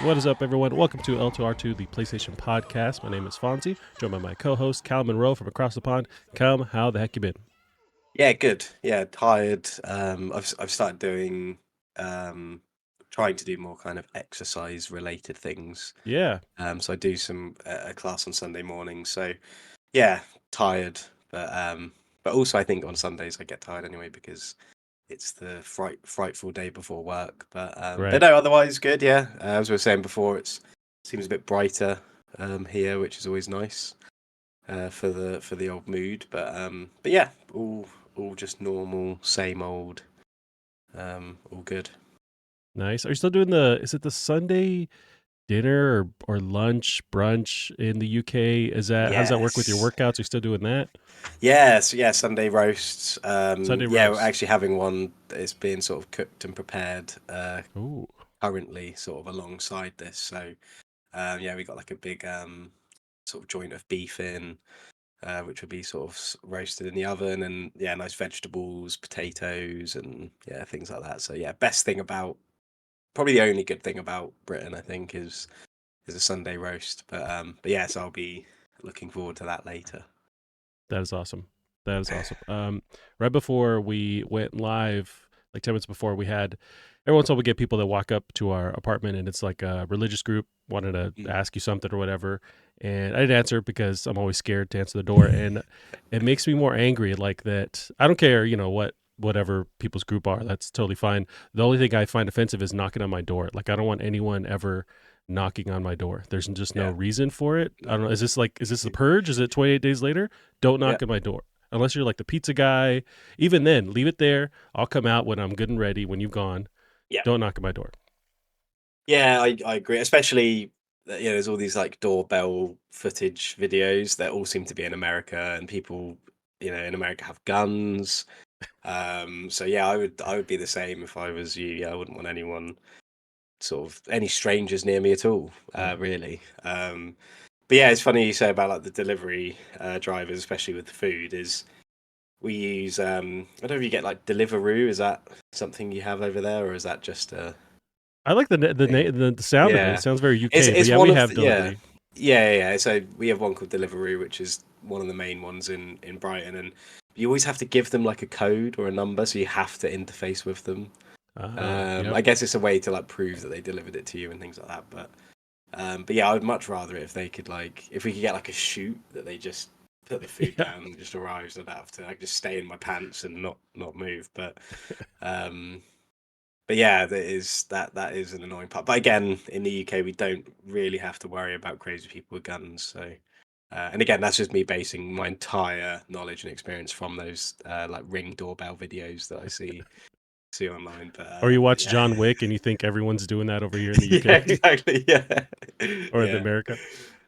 What is up, everyone? Welcome to L2R2, the PlayStation Podcast. My name is Fonzie, joined by my co-host, Cal Monroe from across the pond. Cal, how the heck you been? Yeah, good. Yeah, tired. I've started doing um trying to do more kind of exercise related things. Yeah, So I do some a class on Sunday morning. So yeah, tired, but also I think on Sundays I get tired anyway because it's the frightful day before work. But right. no, otherwise good. Yeah, as we were saying before, it seems a bit brighter here, which is always nice for the old mood. But yeah, all just normal, same old, all good. Nice. Are you still doing is it the Sunday dinner or lunch, brunch in the UK? How does that work with your Yes, workouts? Are you still doing that? yes, yeah. Sunday roasts. Sunday Yeah, we're roast. actually having one that's being sort of cooked and prepared Ooh, currently, sort of alongside this. So yeah, we got like a big sort of joint of beef in. Which would be sort of roasted in the oven, and yeah, nice vegetables, potatoes, and yeah, things like that. So yeah, best thing about probably the only good thing about Britain, I think, is a Sunday roast. But yeah, so I'll be looking forward to that later. that is awesome. That is awesome. Right before we went live, like 10 minutes before, we had every once in a while we get people that walk up to our apartment and it's like a religious group wanted to Mm. ask you something or whatever. And I didn't answer because I'm always scared to answer the door. And it makes me more angry like that. I don't care, whatever people's group are, that's totally fine. The only thing I find offensive is knocking on my door. Like I don't want anyone ever knocking on my door. There's just no Yeah, reason for it. I no, don't know. Is this the purge? Is it 28 days later? Don't yeah, knock on my door. Unless you're like the pizza guy. Even then, leave it there. I'll come out when I'm good and ready when you've gone. yeah, Don't knock on my door. yeah. I agree. Especially there's all these like doorbell footage videos that all seem to be in America, and people in America have guns. So yeah, I would be the same if I was you. Yeah, I wouldn't want anyone sort of any strangers near me at all, Yeah. really. But yeah, it's funny you say about like the delivery drivers, especially with the food. Is we use I don't know if you get like Deliveroo. Is that something you have over there, or is that just a I like thing? the sound of it. It Yeah, sounds very it's UK, but it's yeah, one we of have the, yeah. delivery. Yeah. So we have one called Deliveroo, which is one of the main ones in Brighton, and you always have to give them like a code or a number, so you have to interface with them. Yep. I guess it's a way to like prove that they delivered it to you and things like that. But yeah, I would much rather it if they could like if we could get like a chute that they just put the food Yeah. down and just arrives. I'd have to like just stay in my pants and not move. Um, but yeah, that is an annoying part. But again, in the UK, we don't really have to worry about crazy people with guns. So and again, that's just me basing my entire knowledge and experience from those like Ring doorbell videos that I see online. Or you But watch yeah. John Wick and you think everyone's doing that over here in the Yeah, UK exactly. Yeah, or in yeah. America.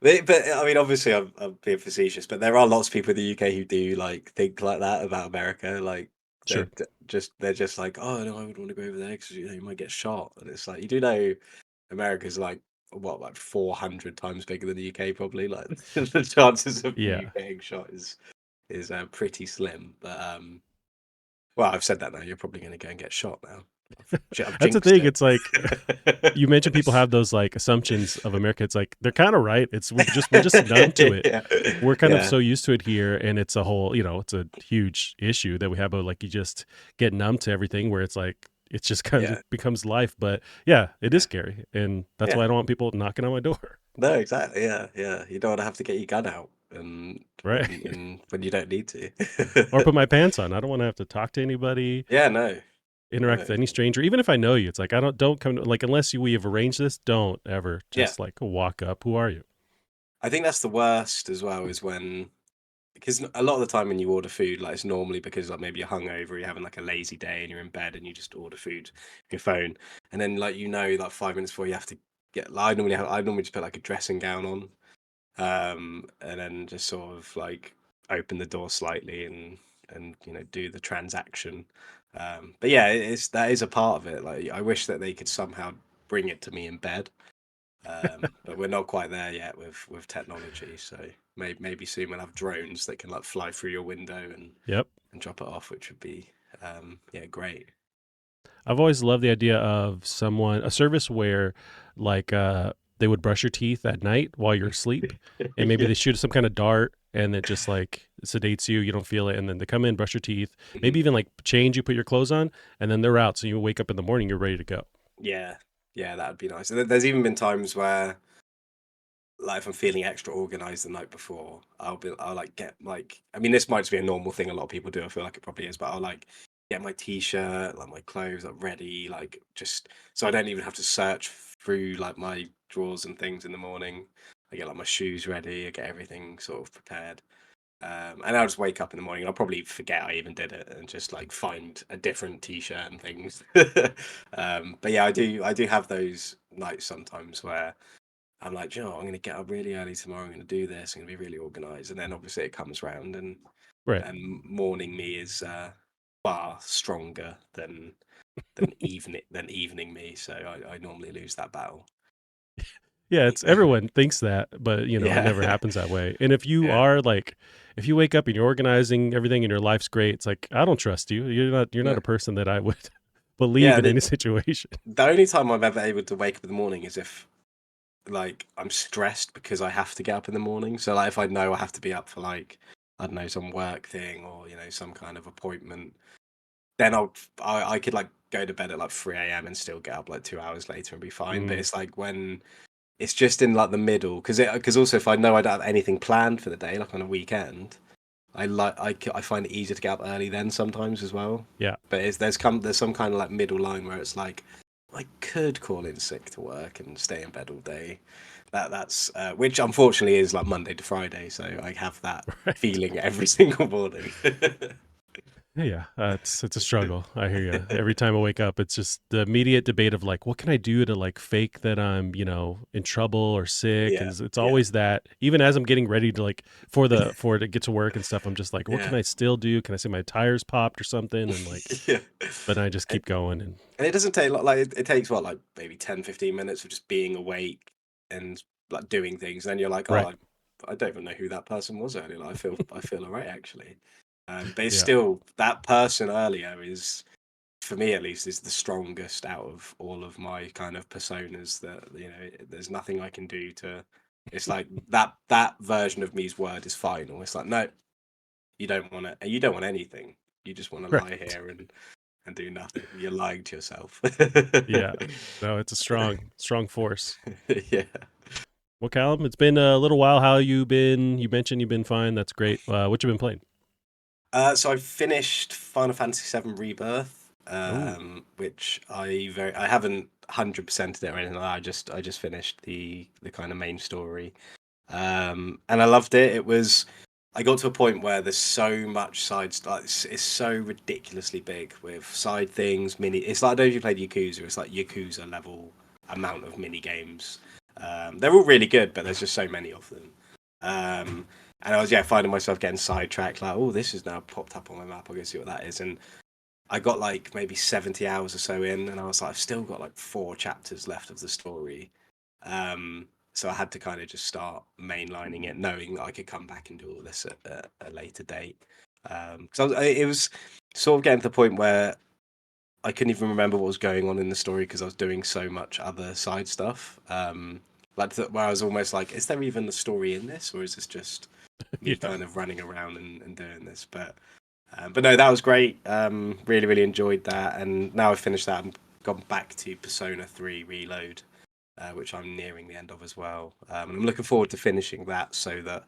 But I mean, obviously, I'm being facetious, but there are lots of people in the UK who do like think like that about America. Like Sure. they're just like, oh no, I would want to go over there because you might get shot. And it's like you do know America's like what like 400 times bigger than the UK probably. Like the chances of you Yeah. getting shot is pretty slim. Well, I've said that now. You're probably going to go and get shot now. I've That's the jinxed thing. it. It's like you mentioned people have those like assumptions of America. It's like they're kind of right. It's we're just numb to it. Yeah, We're kind of yeah, so used to it here, and it's a whole it's a huge issue that we have. But like you just get numb to everything, where it's like it's just kind of yeah, becomes life. But yeah, it is yeah, scary, and that's yeah. why I don't want people knocking on my door. No, exactly. Yeah, yeah. You don't want to have to get your gun out and Right. when you don't need to. Or put my pants on. I don't want to have to talk to anybody, Yeah, no, interact no. with any stranger, even if I know you. It's like I don't come like unless we have arranged this. Don't ever Yeah, just like walk up. Who are you? I think that's the worst as well. Is when because a lot of the time when you order food, like it's normally because like maybe you're hungover, you're having like a lazy day, and you're in bed, and you just order food on your phone, and then like like 5 minutes before you have to get. Like, I normally just put like a dressing gown on, and then just sort of like open the door slightly and do the transaction. But yeah, that is a part of it. Like I wish that they could somehow bring it to me in bed, but we're not quite there yet with technology. So maybe soon we'll have drones that can like fly through your window Yep. and drop it off, which would be yeah great. I've always loved the idea of a service where like they would brush your teeth at night while you're asleep, and maybe Yeah. they shoot some kind of dart and it just like sedates you, you don't feel it, and then they come in, brush your teeth, maybe Mhm. even like change you, put your clothes on, and then they're out, so you wake up in the morning, you're ready to go. Yeah. Yeah, that would be nice. And there's even been times where, like, if I'm feeling extra organized the night before, I'll like get like, I mean, this might just be a normal thing a lot of people do. I feel like it probably is, but I'll like get my t-shirt, like my clothes, like ready, like just so I don't even have to search through like my drawers and things in the morning. I get like my shoes ready, I get everything sort of prepared. And I'll just wake up in the morning. I'll probably forget I even did it and just like find a different t-shirt and things. But yeah, I do have those nights sometimes where I'm like, you know, what, I'm going to get up really early tomorrow. I'm going to do this. I'm going to be really organized. And then obviously it comes round, and Right. morning me is far stronger than evening me. So I normally lose that battle. Yeah, it's everyone thinks that, but it Yeah, never happens that way. And if you yeah, are like, if you wake up and you're organizing everything and your life's great, it's like I don't trust you. You're not no, a person that I would believe yeah. in The, any situation. the only time I'm ever able to wake up in the morning is if like I'm stressed because I have to get up in the morning. So like if I know I have to be up for like I don't know some work thing or some kind of appointment, then I could like go to bed at like 3 a.m. and still get up like 2 hours later and be fine. But Mm, it's like when it's just in like the middle because also if I know I don't have anything planned for the day like on a weekend, I find it easier to get up early then sometimes as well. yeah, But there's some kind of like middle line where it's like I could call in sick to work and stay in bed all day. That's which unfortunately is like Monday to Friday, so I have that right. feeling every single morning. Yeah, it's a struggle. I hear you. Every time I wake up, it's just the immediate debate of like, what can I do to like fake that I'm, in trouble or sick, and Yeah, it's yeah, always that. Even as I'm getting ready to like for to get to work and stuff, I'm just like, what can yeah, I still do? Can I say my tires popped or something? And like, yeah. but I just And, keep going and and it doesn't take like it takes what like maybe 10, 15 minutes of just being awake and like doing things. Then you're like, oh, right. I don't even know who that person was earlier. Like, I feel alright actually. But it's Yeah, still that person earlier is for me at least is the strongest out of all of my kind of personas that there's nothing I can do to it's like that version of me's word is final. It's like no, you don't want anything, you just want to lie right. here and do nothing. You're lying to yourself. Yeah. No, it's a strong force. Yeah. Well, Callum, it's been a little while. How you been? You mentioned you've been fine. That's great. What you been playing? So I finished Final Fantasy VII Rebirth, Oh, which I haven't 100%ed it or anything like that. I just finished the kind of main story. And I loved it. I got to a point where there's so much like it's so ridiculously big with side things, mini. It's like I don't know if you played Yakuza. It's like Yakuza level amount of mini games. They're all really good, but there's just so many of them. Um, and I was finding myself getting sidetracked. Like, oh, this is now popped up on my map. I'll go see what that is. And I got like maybe 70 hours or so in, and I was like, I've still got like 4 chapters left of the story. So I had to kind of just start mainlining it, knowing that I could come back and do all this at a later date. Because it was sort of getting to the point where I couldn't even remember what was going on in the story because I was doing so much other side stuff. Where I was almost like, is there even a story in this, or is this just me yeah. kind of running around and doing this? But no, that was great. Really, really enjoyed that. And now I've finished that, I've gone back to Persona 3 Reload, which I'm nearing the end of as well. And I'm looking forward to finishing that so that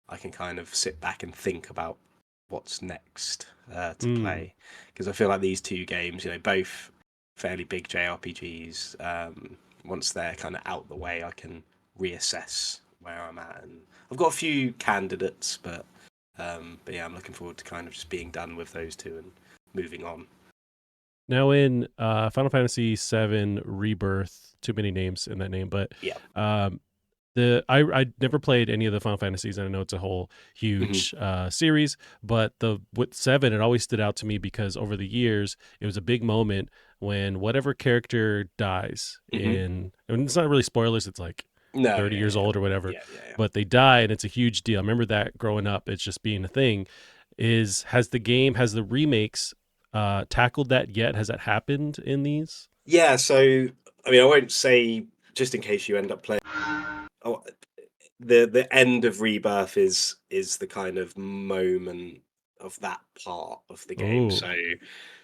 I can kind of sit back and think about what's next to Mm. play. Because I feel like these two games, both fairly big JRPGs, once they're kind of out the way, I can reassess where I'm at. And I've got a few candidates, but yeah, I'm looking forward to kind of just being done with those two and moving on. Now in Final Fantasy VII Rebirth, too many names in that name, but Yeah. um, I never played any of the Final Fantasies, and I know it's a whole Hmm. huge series. But the with seven, it always stood out to me because over the years, it was a big moment when whatever character dies Hmm. and it's not really spoilers. It's like No, 30 yeah, years yeah, old or whatever, yeah, yeah, yeah. but they die, and it's a huge deal. I remember that growing up. It's just being a thing. Has the remakes tackled that yet? Has that happened in these? Yeah, so I mean, I won't say just in case you end up playing. Oh, the end of Rebirth is the kind of moment of that part of the game. Oh,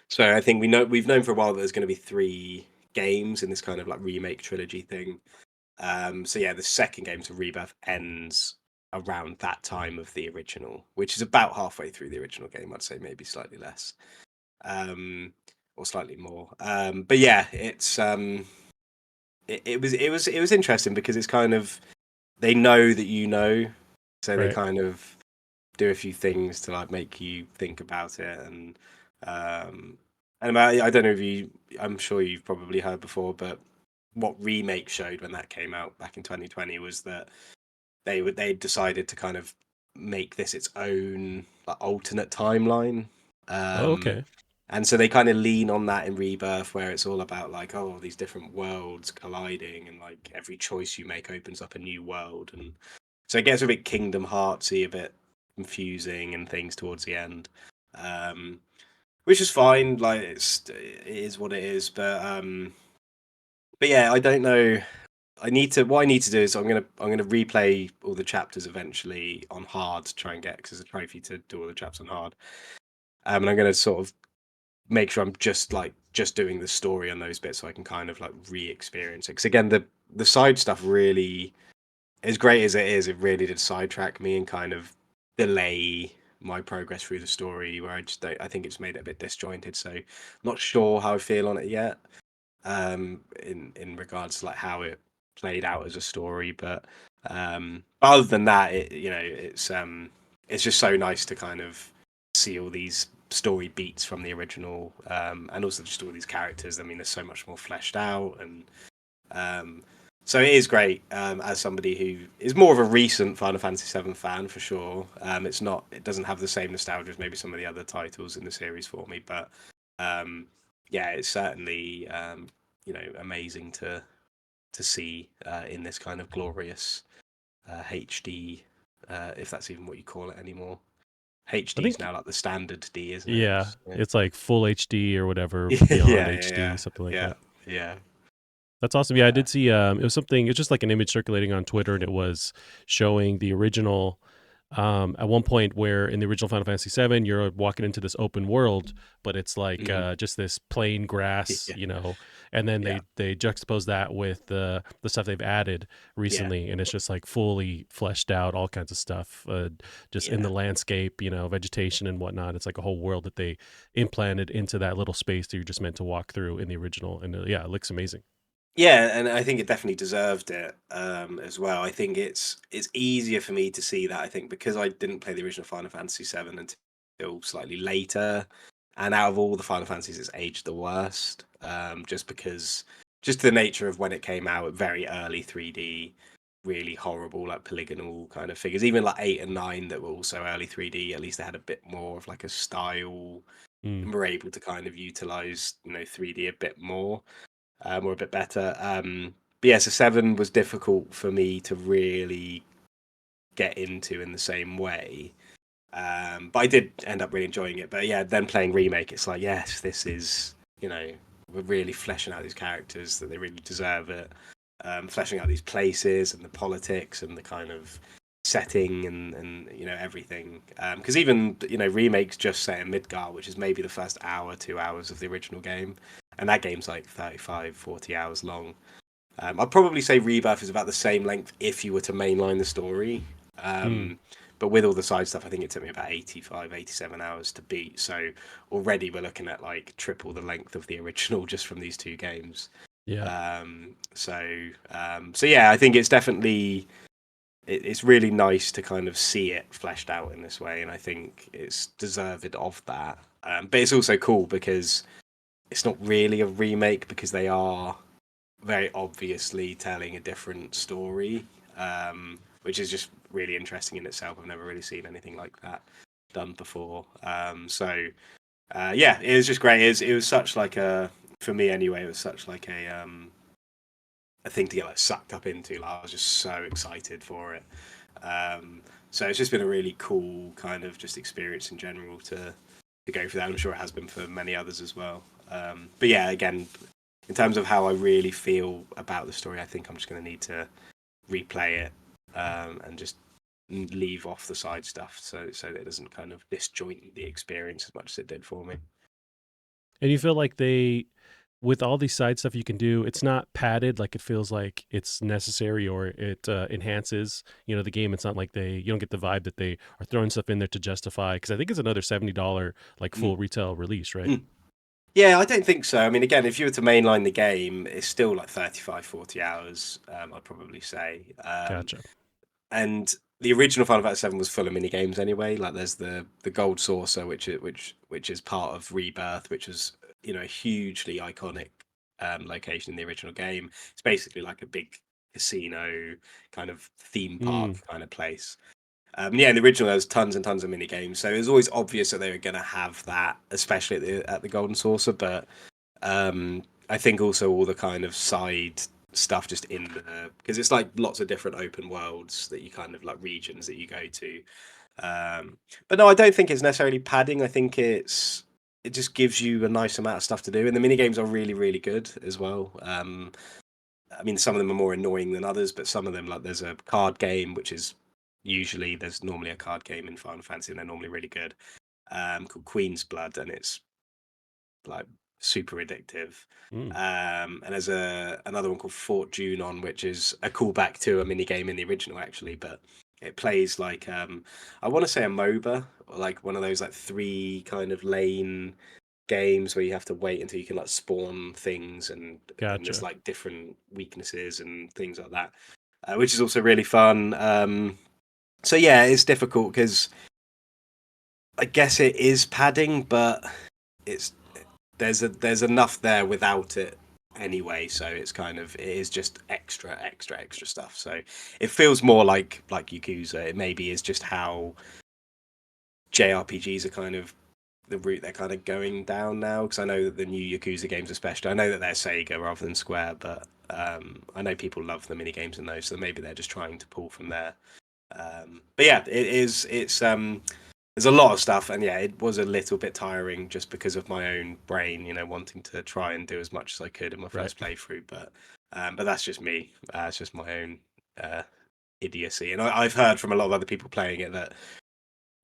So I think we've known for a while that there's going to be three games in this kind of like remake trilogy thing. So yeah, the second game to Rebirth ends around that time of the original, which is about halfway through the original game. I'd say maybe slightly less, um, or slightly more. But yeah, it was interesting because it's kind of they know that you know, so they right. kind of do a few things to like make you think about it um I don't know if you I'm sure you've probably heard before, but what remake showed when that came out back in 2020 was that they decided to kind of make this its own like alternate timeline. Oh, um okay. and so they kind of lean on that in Rebirth, where it's all about like, oh, these different worlds colliding, and like every choice you make opens up a new world, and so it gets a bit Kingdom Heartsy, a bit confusing and things towards the end, um, which is fine. Like it is what it is. But yeah, I don't know. What I need to do is I'm gonna replay all the chapters eventually on hard to try and get, because there's a trophy to do all the chapters on hard. And I'm gonna sort of make sure I'm just doing the story on those bits so I can kind of like re-experience it. Because again, the side stuff really, as great as it is, it really did sidetrack me and kind of delay my progress through the story. Where I think it's made it a bit disjointed. So, not sure how I feel on it yet. In regards to like how it played out as a story, but other than that, it's just so nice to kind of see all these story beats from the original, and also just all these characters. I mean, they're so much more fleshed out, and um, so it is great. As somebody who is more of a recent Final Fantasy VII fan, for sure, it doesn't have the same nostalgia as maybe some of the other titles in the series for me, but um, yeah, it's certainly amazing to see in this kind of glorious HD, if that's even what you call it anymore. I HD is think, now like the standard D, isn't it? yeah, it's like full HD or whatever, Yeah, beyond yeah, HD, yeah, something like yeah, that. yeah, That's awesome. Yeah, I yeah. did see. It was something. It's just like an image circulating on Twitter, and it was showing the original. At one point, where in the original Final Fantasy VII, you're walking into this open world, but it's like Mhm. just this plain grass, Yeah, and then yeah, they juxtapose that with the stuff they've added yeah, recently, and it's just like fully fleshed out, all kinds of stuff, just in yeah. the landscape, vegetation and whatnot. It's like a whole world that they implanted into that little space that you're just meant to walk through in the original, and yeah, it looks amazing. Yeah, and I think it definitely deserved it, as well. I think it's easier for me to see that. I think because I didn't play the original Final Fantasy VII until slightly later, and out of all the Final Fantasies, it's aged the worst. Just the nature of when it came out, very early 3D, really horrible like polygonal kind of figures. Even like 8 and 9 that were also early 3D, at least they had a bit more of like a style, Mm, and were able to kind of utilize 3D a bit more, or a bit better. But yeah, so seven was difficult for me to really get into in the same way. But I did end up really enjoying it. But yeah, then playing remake, it's like, yes, this is, we're really fleshing out these characters that they really deserve it. Fleshing out these places and the politics and the kind of setting and everything. Because even remakes just set in Midgar, which is maybe the first hour, 2 hours of the original game, and that game's like 35, 40 hours long. I'd probably say Rebirth is about the same length if you were to mainline the story. mm, Um, but with all the side stuff, I think it took me about 85, 87 hours to beat. So already we're looking at like triple the length of the original just from these two games. yeah. So yeah, I think it's definitely it's really nice to kind of see it fleshed out in this way, and I think it's deserved of that. But it's also cool because it's not really a remake, because they are very obviously telling a different story, which is just really interesting in itself. I've never really seen anything like that done before. Yeah, it was just great. It was such like for me anyway, it was such like a thing to get like sucked up into. Like, I was just so excited for it. So it's just been a really cool kind of just experience in general to go through that. I'm sure it has been for many others as well. But yeah, again, in terms of how I really feel about the story, I think I'm just going to need to replay it and just leave off the side stuff so that it doesn't kind of disjoint the experience as much as it did for me. And you feel like they, with all these side stuff you can do, it's not padded. Like it feels like it's necessary or it enhances, the game. It's not like you don't get the vibe that they are throwing stuff in there to justify. Because I think it's another $70 like Mm. full retail release, right? Mm. Yeah, I don't think so. I mean, again, if you were to mainline the game, it's still like 35, 40 hours, I'd probably say. Gotcha. And the original Final Fantasy VII was full of mini games anyway. Like there's the Gold Saucer, which is part of Rebirth, which was a hugely iconic location in the original game. It's basically like a big casino kind of theme Mm, park kind of place. Yeah, in the original there was tons and tons of mini games, so it was always obvious that they were going to have that, especially at the Golden Saucer. But I think also all the kind of side stuff just in the because it's like lots of different open worlds that you kind of like regions that you go to. But no, I don't think it's necessarily padding. I think it just gives you a nice amount of stuff to do, and the mini games are really really good as well. I mean, some of them are more annoying than others, but some of them, like there's a card game, which is usually there's normally a card game in Final Fantasy, and they're normally really good. Called Queen's Blood, and it's like super addictive. mm, And there's another one called Fort Junon, which is a callback to a mini game in the original, actually, but it plays like I want to say a MOBA, or like one of those like three kind of lane games where you have to wait until you can like spawn things and there's gotcha. like different weaknesses and things like that, which is also really fun. So yeah, it's difficult because I guess it is padding, but it's there's enough there without it anyway. So it's kind of it is just extra stuff. So it feels more like Yakuza. It maybe is just how JRPGs are kind of the route they're kind of going down now. Because I know that the new Yakuza games, especially, I know that they're Sega rather than Square, but I know people love the mini games in those, so maybe they're just trying to pull from there. But yeah, it is. It's there's a lot of stuff, and yeah, it was a little bit tiring just because of my own brain, wanting to try and do as much as I could in my Right. first playthrough. But that's just me. It's just my own uh, idiocy, and I've heard from a lot of other people playing it that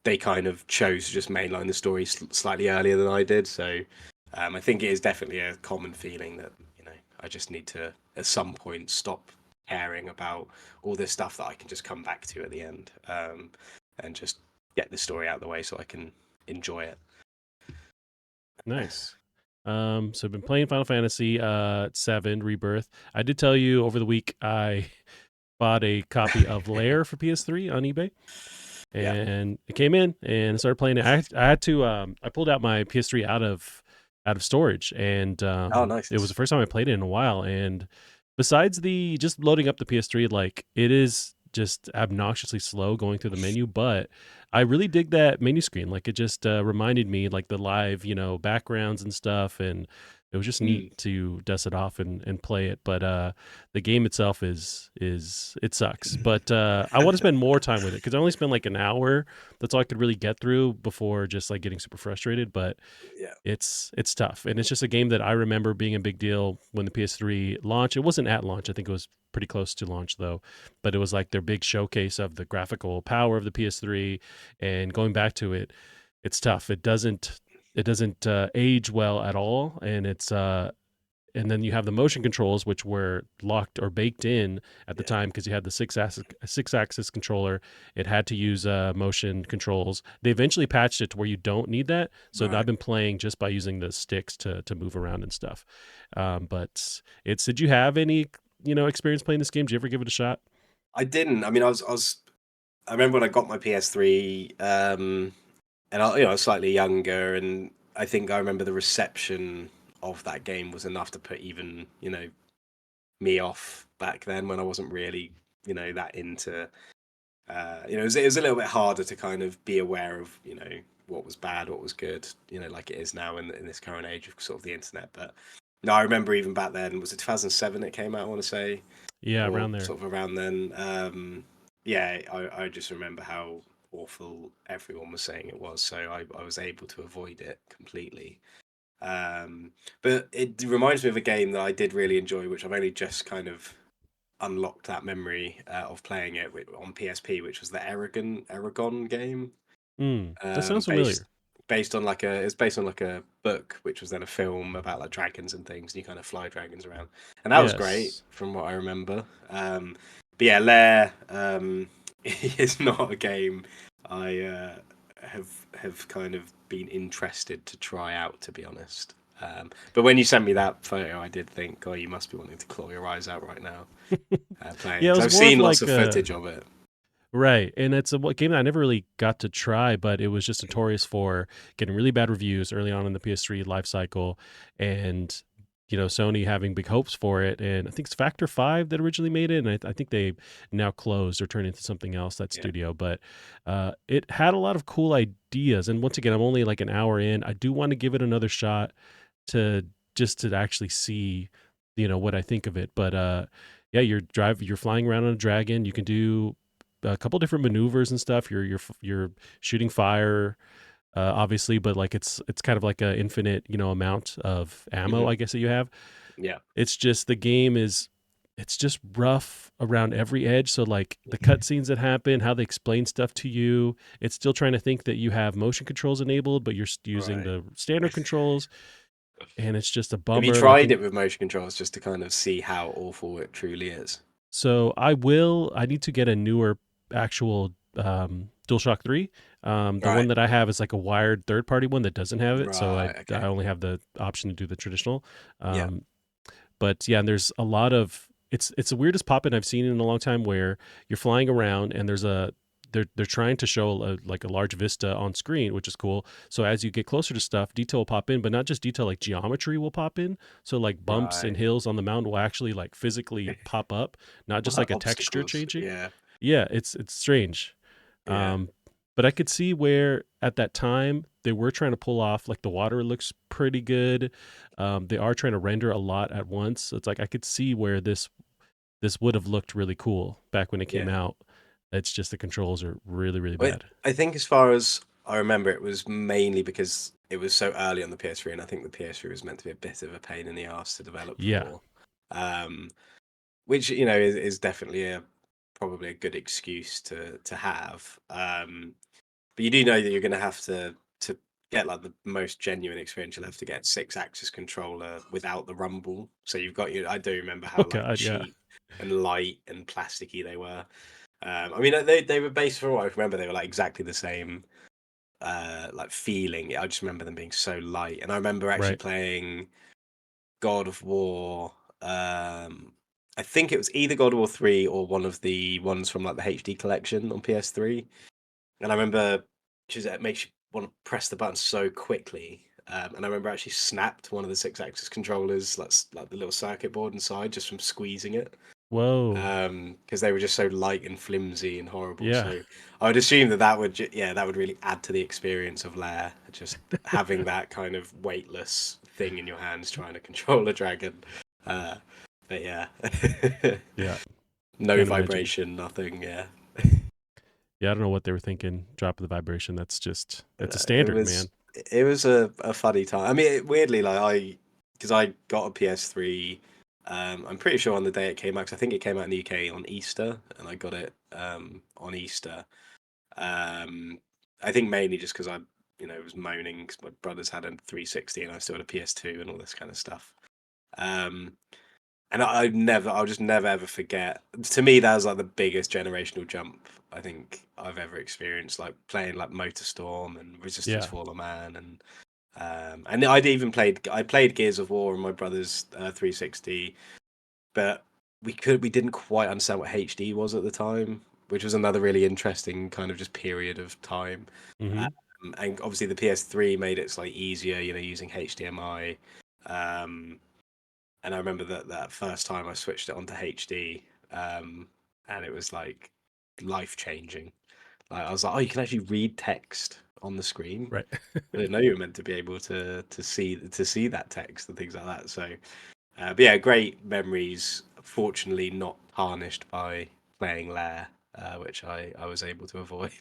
they kind of chose to just mainline the story slightly earlier than I did. So I think it is definitely a common feeling that I just need to at some point stop caring about all this stuff that I can just come back to at the end, and just get the story out of the way so I can enjoy it. Nice. So I've been playing Final Fantasy 7 Rebirth. I did tell you over the week I bought a copy of Lair for PS3 on eBay. Yeah. And it came in and I started playing it. I had to I pulled out my PS3 out of storage, and Oh, it was nice. the first time I played it in a while. And besides the just loading up the PS3, like it is just obnoxiously slow going through the menu, but I really dig that menu screen. Like it just reminded me like the live, backgrounds and stuff, and it was just neat Mm. to dust it off and play it. But the game itself is it sucks. But I want to spend more time with it because I only spent like an hour. That's all I could really get through before just like getting super frustrated. But Yeah. it's tough, and it's just a game that I remember being a big deal when the PS3 launched. It wasn't at launch. I think it was pretty close to launch though, but it was like their big showcase of the graphical power of the PS3. And going back to it, it's tough. It doesn't age well at all, and it's and then you have the motion controls, which were locked or baked in at the Yeah. time because you had the six axis controller. It had to use motion controls. They eventually patched it to where you don't need that. So I've Right. been playing just by using the sticks to move around and stuff. But it's did you have any experience playing this game? Did you ever give it a shot? I didn't. I mean, I remember when I got my PS3, and I was slightly younger, and I think I remember the reception of that game was enough to put even me off back then when I wasn't really that into. It was a little bit harder to kind of be aware of what was bad, what was good, like it is now in this current age of sort of the internet. But no, I remember even back then, was it 2007 it came out, I want to say, Yeah, or around there. sort of around then. Yeah, I just remember how awful everyone was saying it was. So I was able to avoid it completely. Um, but it reminds me of a game that I did really enjoy, which I've only just kind of unlocked that memory of playing it on PSP, which was the Aragon game. That sounds Based familiar. based on like a it's based on like a book, which was then a film about like dragons and things, and you kind of fly dragons around, and that was great Yes. from what I remember. But yeah, Lair is not a game I have kind of been interested to try out, to be honest. But when you sent me that photo, I did think, oh, you must be wanting to claw your eyes out right now playing, Yeah, it because was I've more of seen lots like of a footage of it. right, and it's a game that I never really got to try, but it was just notorious for getting really bad reviews early on in the PS3 life cycle, and Sony having big hopes for it. And I think it's Factor 5 that originally made it, and I think they now closed or turned into something else, that Yeah, studio. But it had a lot of cool ideas, and once again, I'm only like an hour in. I do want to give it another shot to just to actually see what I think of it. But yeah, you're flying around on a dragon. You can do a couple different maneuvers and stuff. You're shooting fire, obviously, but like it's kind of like a infinite amount of ammo, hmm I guess, that you have. yeah, It's just the game is it's just rough around every edge. So like the cutscenes that happen, how they explain stuff to you, it's still trying to think that you have motion controls enabled, but you're using right. the standard controls, and it's just a Have you bummer. Like tried in it with motion controls just to kind of see how awful it truly is? So I need to get a newer actual DualShock 3. The one Right, that I have is like a wired third party one that doesn't have it. So I right, I okay, only have the option to do the traditional. yeah, Um, but yeah, and there's a lot of it's the weirdest pop in I've seen in a long time, where you're flying around and they're trying to show like a large vista on screen, which is cool. So as you get closer to stuff, detail will pop in, but not just detail, like geometry will pop in. So like bumps and right. hills on the mountain will actually like physically pop up, not just like a texture Obstacles, changing. yeah, Yeah, it's strange. yeah, Um, but I could see where at that time they were trying to pull off, like, the water looks pretty good. They are trying to render a lot at once. So it's like I could see where this would have looked really cool back when it came yeah. out. It's just the controls are really, really But bad. I think as far as I remember, it was mainly because it was so early on the PS3, and I think the PS3 was meant to be a bit of a pain in the ass to develop Yeah. for. Um, which is definitely a probably a good excuse to have. But you do know that you're going to have to get like the most genuine experience. You'll have to get six-axis controller without the rumble. So you've got I do remember Oh how like god, yeah. cheap and light and plasticky they were. I mean, they were based for what I remember. They were like exactly the same like feeling. I just remember them being so light, and I remember actually Right. playing God of War. I think it was either God of War 3 or one of the ones from like the HD collection on PS3. And I remember just it makes you want to press the button so quickly. And I remember I actually snapped one of the six-axis controllers, like the little circuit board inside, just from squeezing it. Whoa. Because they were just so light and flimsy and horrible. Yeah. So I would assume that would yeah, that would really add to the experience of Lair, just having that kind of weightless thing in your hands trying to control a dragon. Uh, but yeah, Yeah. no Can't imagine. vibration, nothing. Yeah, Yeah, I don't know what they were thinking. Drop the vibration. That's a it standard, was man. it was a funny time. I mean, weirdly, like because I got a PS3. I'm pretty sure on the day it came out, 'cause I think it came out in the UK on Easter, and I got it on Easter. Um, I think mainly just because I was moaning because my brothers had a 360 and I still had a PS2 and all this kind of stuff. Um, and I'll just never ever forget. To me, that was like the biggest generational jump I think I've ever experienced. Like playing like MotorStorm and Resistance Yeah. Fall of Man, and I played Gears of War on my brother's 360, but we didn't quite understand what HD was at the time, which was another really interesting kind of just period of time. Mhm. And obviously the PS3 made it like easier, using HDMI. And I remember that first time I switched it onto HD, and it was like life changing. Like I was like, oh, you can actually read text on the screen. Right. I didn't know you were meant to be able to see that text and things like that. So, but yeah, great memories. Fortunately, not tarnished by playing Lair, which I was able to avoid.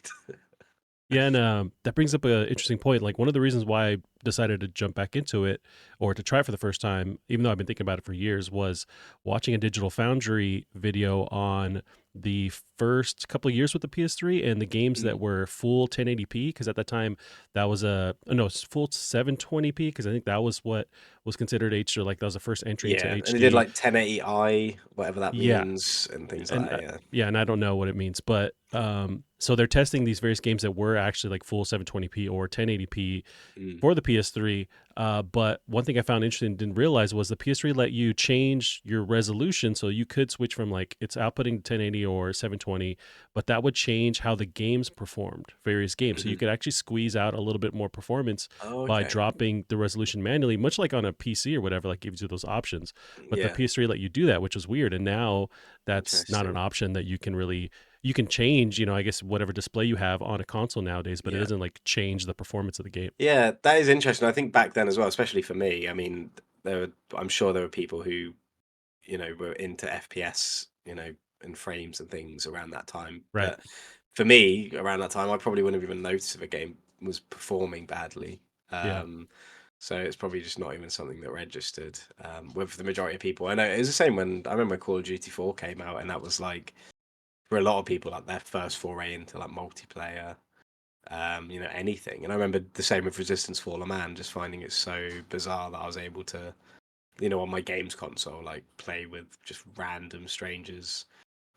Yeah, and that brings up an interesting point. Like one of the reasons why I decided to jump back into it or to try it for the first time, even though I've been thinking about it for years, was watching a Digital Foundry video on the first couple of years with the PS3 and the games that Mm. were full 1080p. Because at that time, that was no, it's full 720p. Because I think that was what was considered HD, or like that was the first entry into Yeah, and they did HD. like 1080i, whatever that Yeah, means, and things like and that. Yeah. yeah, and I don't know what it means, but so they're testing these various games that were actually like full 720p or 1080p Mm. for the PS3. But one thing I found interesting and didn't realize was the PS3 let you change your resolution, so you could switch from like it's outputting 1080 or 720, but that would change how the games performed, various games. So you Hmm. could actually squeeze out a little bit more performance Oh, by okay. dropping the resolution manually, much like on a PC or whatever, like gives you those options. But the Yeah, PS3 let you do that, which was weird. And now that's not an interesting. option that you can really you can change, I guess whatever display you have on a console nowadays, but it Yeah. doesn't like change the performance of the game. Yeah, that is interesting. I think back then as well, especially for me, I mean, I'm sure there were people who, were into FPS, and frames and things around that time. Right. But for me, around that time, I probably wouldn't have even noticed if a game was performing badly. Yeah. Um, so it's probably just not even something that registered with the majority of people. I know it was the same when I remember Call of Duty 4 came out, and that was like for a lot of people like their first foray into like multiplayer, anything. And I remember the same with Resistance Fall of Man, just finding it so bizarre that I was able to, on my games console, like play with just random strangers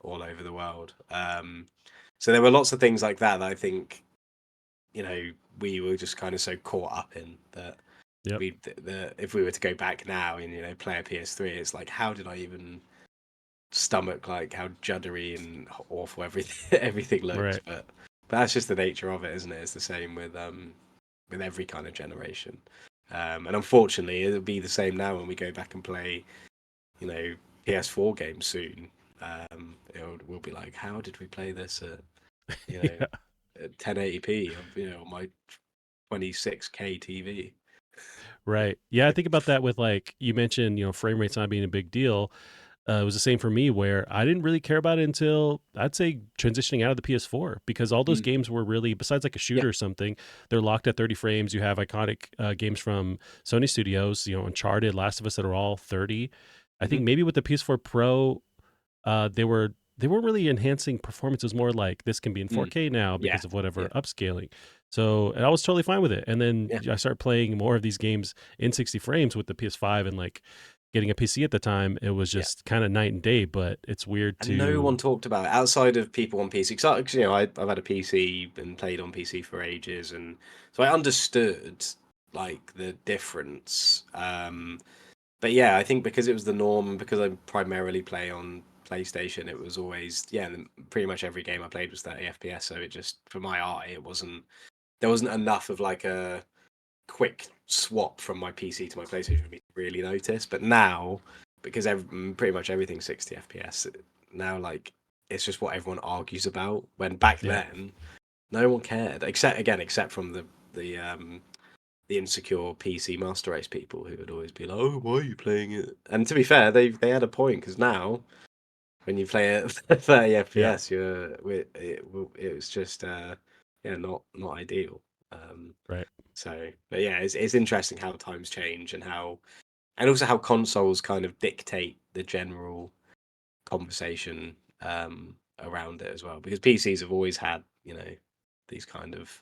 all over the world. So there were lots of things like that that I think, we were just kind of so caught up in that Yep. if we were to go back now and play a PS3, it's like how did I even stomach like how juddery and awful everything everything looks, Right. but that's just the nature of it, isn't it? It's the same with every kind of generation. And unfortunately, it'll be the same now when we go back and play, PS4 games soon. We'll be like, how did we play this at, you know, Yeah. at 1080p of, my 26K TV? Right. Yeah, I think about that with like you mentioned, frame rates not being a big deal. It was the same for me where I didn't really care about it until I'd say transitioning out of the PS4 because all those Mm. games were really, besides like a Yeah. shooter or something, they're locked at 30 frames. You have iconic games from Sony Studios, Uncharted, Last of Us that are all 30. I Hmm. think maybe with the PS4 Pro, they weren't really enhancing performance. It was more like this can be in Mm. 4K now Yeah. because of whatever Yeah. upscaling. So and I was totally fine with it. And then Yeah. I started playing more of these games in 60 frames with the PS5 and like getting a PC at the time. It was Yeah. just kind of night and day. But it's weird And no to one talked about it outside of people on PC. Because I've had a PC and played on PC for ages, and so I understood like the difference. But yeah, I think because it was the norm, because I primarily play on PlayStation, it was always pretty much every game I played was 30 FPS. So it just for my eye, there wasn't enough of like a quick swap from my PC to my PlayStation for me to really notice. But now, because pretty much everything's 60 FPS, now like it's just what everyone argues about. When back yeah. then, no one cared, except from the insecure PC Master Race people who would always be like, "Oh, why are you playing it?" And to be fair, they had a point because now when you play it 30 Yeah. FPS, it was just not ideal. Um, Right. but yeah, it's interesting how times change and also how consoles kind of dictate the general conversation around it as well. Because PCs have always had, these kind of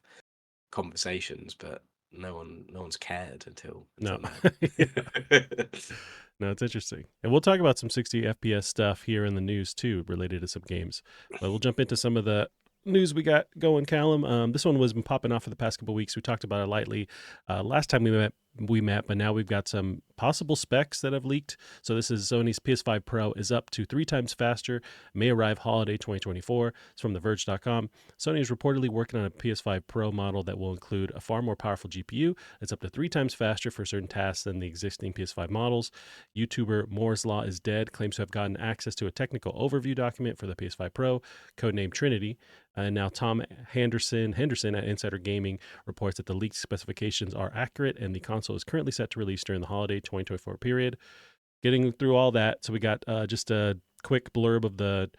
conversations, but no one's cared No. until now. Yeah. No, it's interesting. And we'll talk about some 60 FPS stuff here in the news too, related to some games. But we'll jump into some of the news we got going, Callum. This one was been popping off for the past couple of weeks. We talked about it lightly last time we met, but now we've got some possible specs that have leaked. So this is Sony's PS5 Pro is up to 3 times faster, may arrive holiday 2024. It's from TheVerge.com. Sony is reportedly working on a PS5 Pro model that will include a far more powerful GPU. It's up to 3 times faster for certain tasks than the existing PS5 models. YouTuber Moore's Law is Dead claims to have gotten access to a technical overview document for the PS5 Pro, codenamed Trinity. And now Tom Henderson at Insider Gaming reports that the leaked specifications are accurate and the console is currently set to release during the holiday 2024 period. Getting through all that, so we got just a quick blurb of the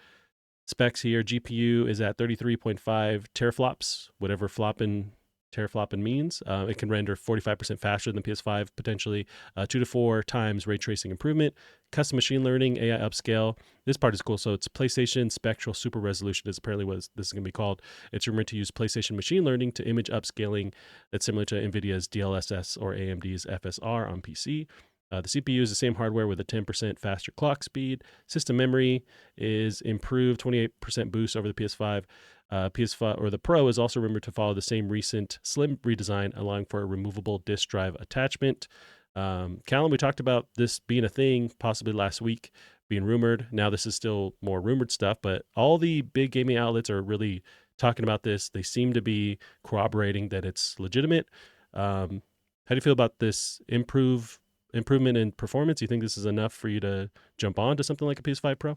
specs here. GPU is at 33.5 teraflops, whatever flopping teraflopping means. It can render 45% faster than PS5, potentially 2 to 4 times ray tracing improvement. Custom machine learning, AI upscale. This part is cool. So it's PlayStation Spectral Super Resolution is apparently what this is going to be called. It's rumored to use PlayStation machine learning to image upscaling that's similar to NVIDIA's DLSS or AMD's FSR on PC. The CPU is the same hardware with a 10% faster clock speed. System memory is improved, 28% boost over the PS5. PS5 or the Pro is also rumored to follow the same recent slim redesign, allowing for a removable disk drive attachment. Callum, we talked about this being a thing possibly last week, being rumored. Now this is still more rumored stuff, but all the big gaming outlets are really talking about this. They seem to be corroborating that it's legitimate. How do you feel about this improvement in performance? You think this is enough for you to jump on to something like a PS5 Pro?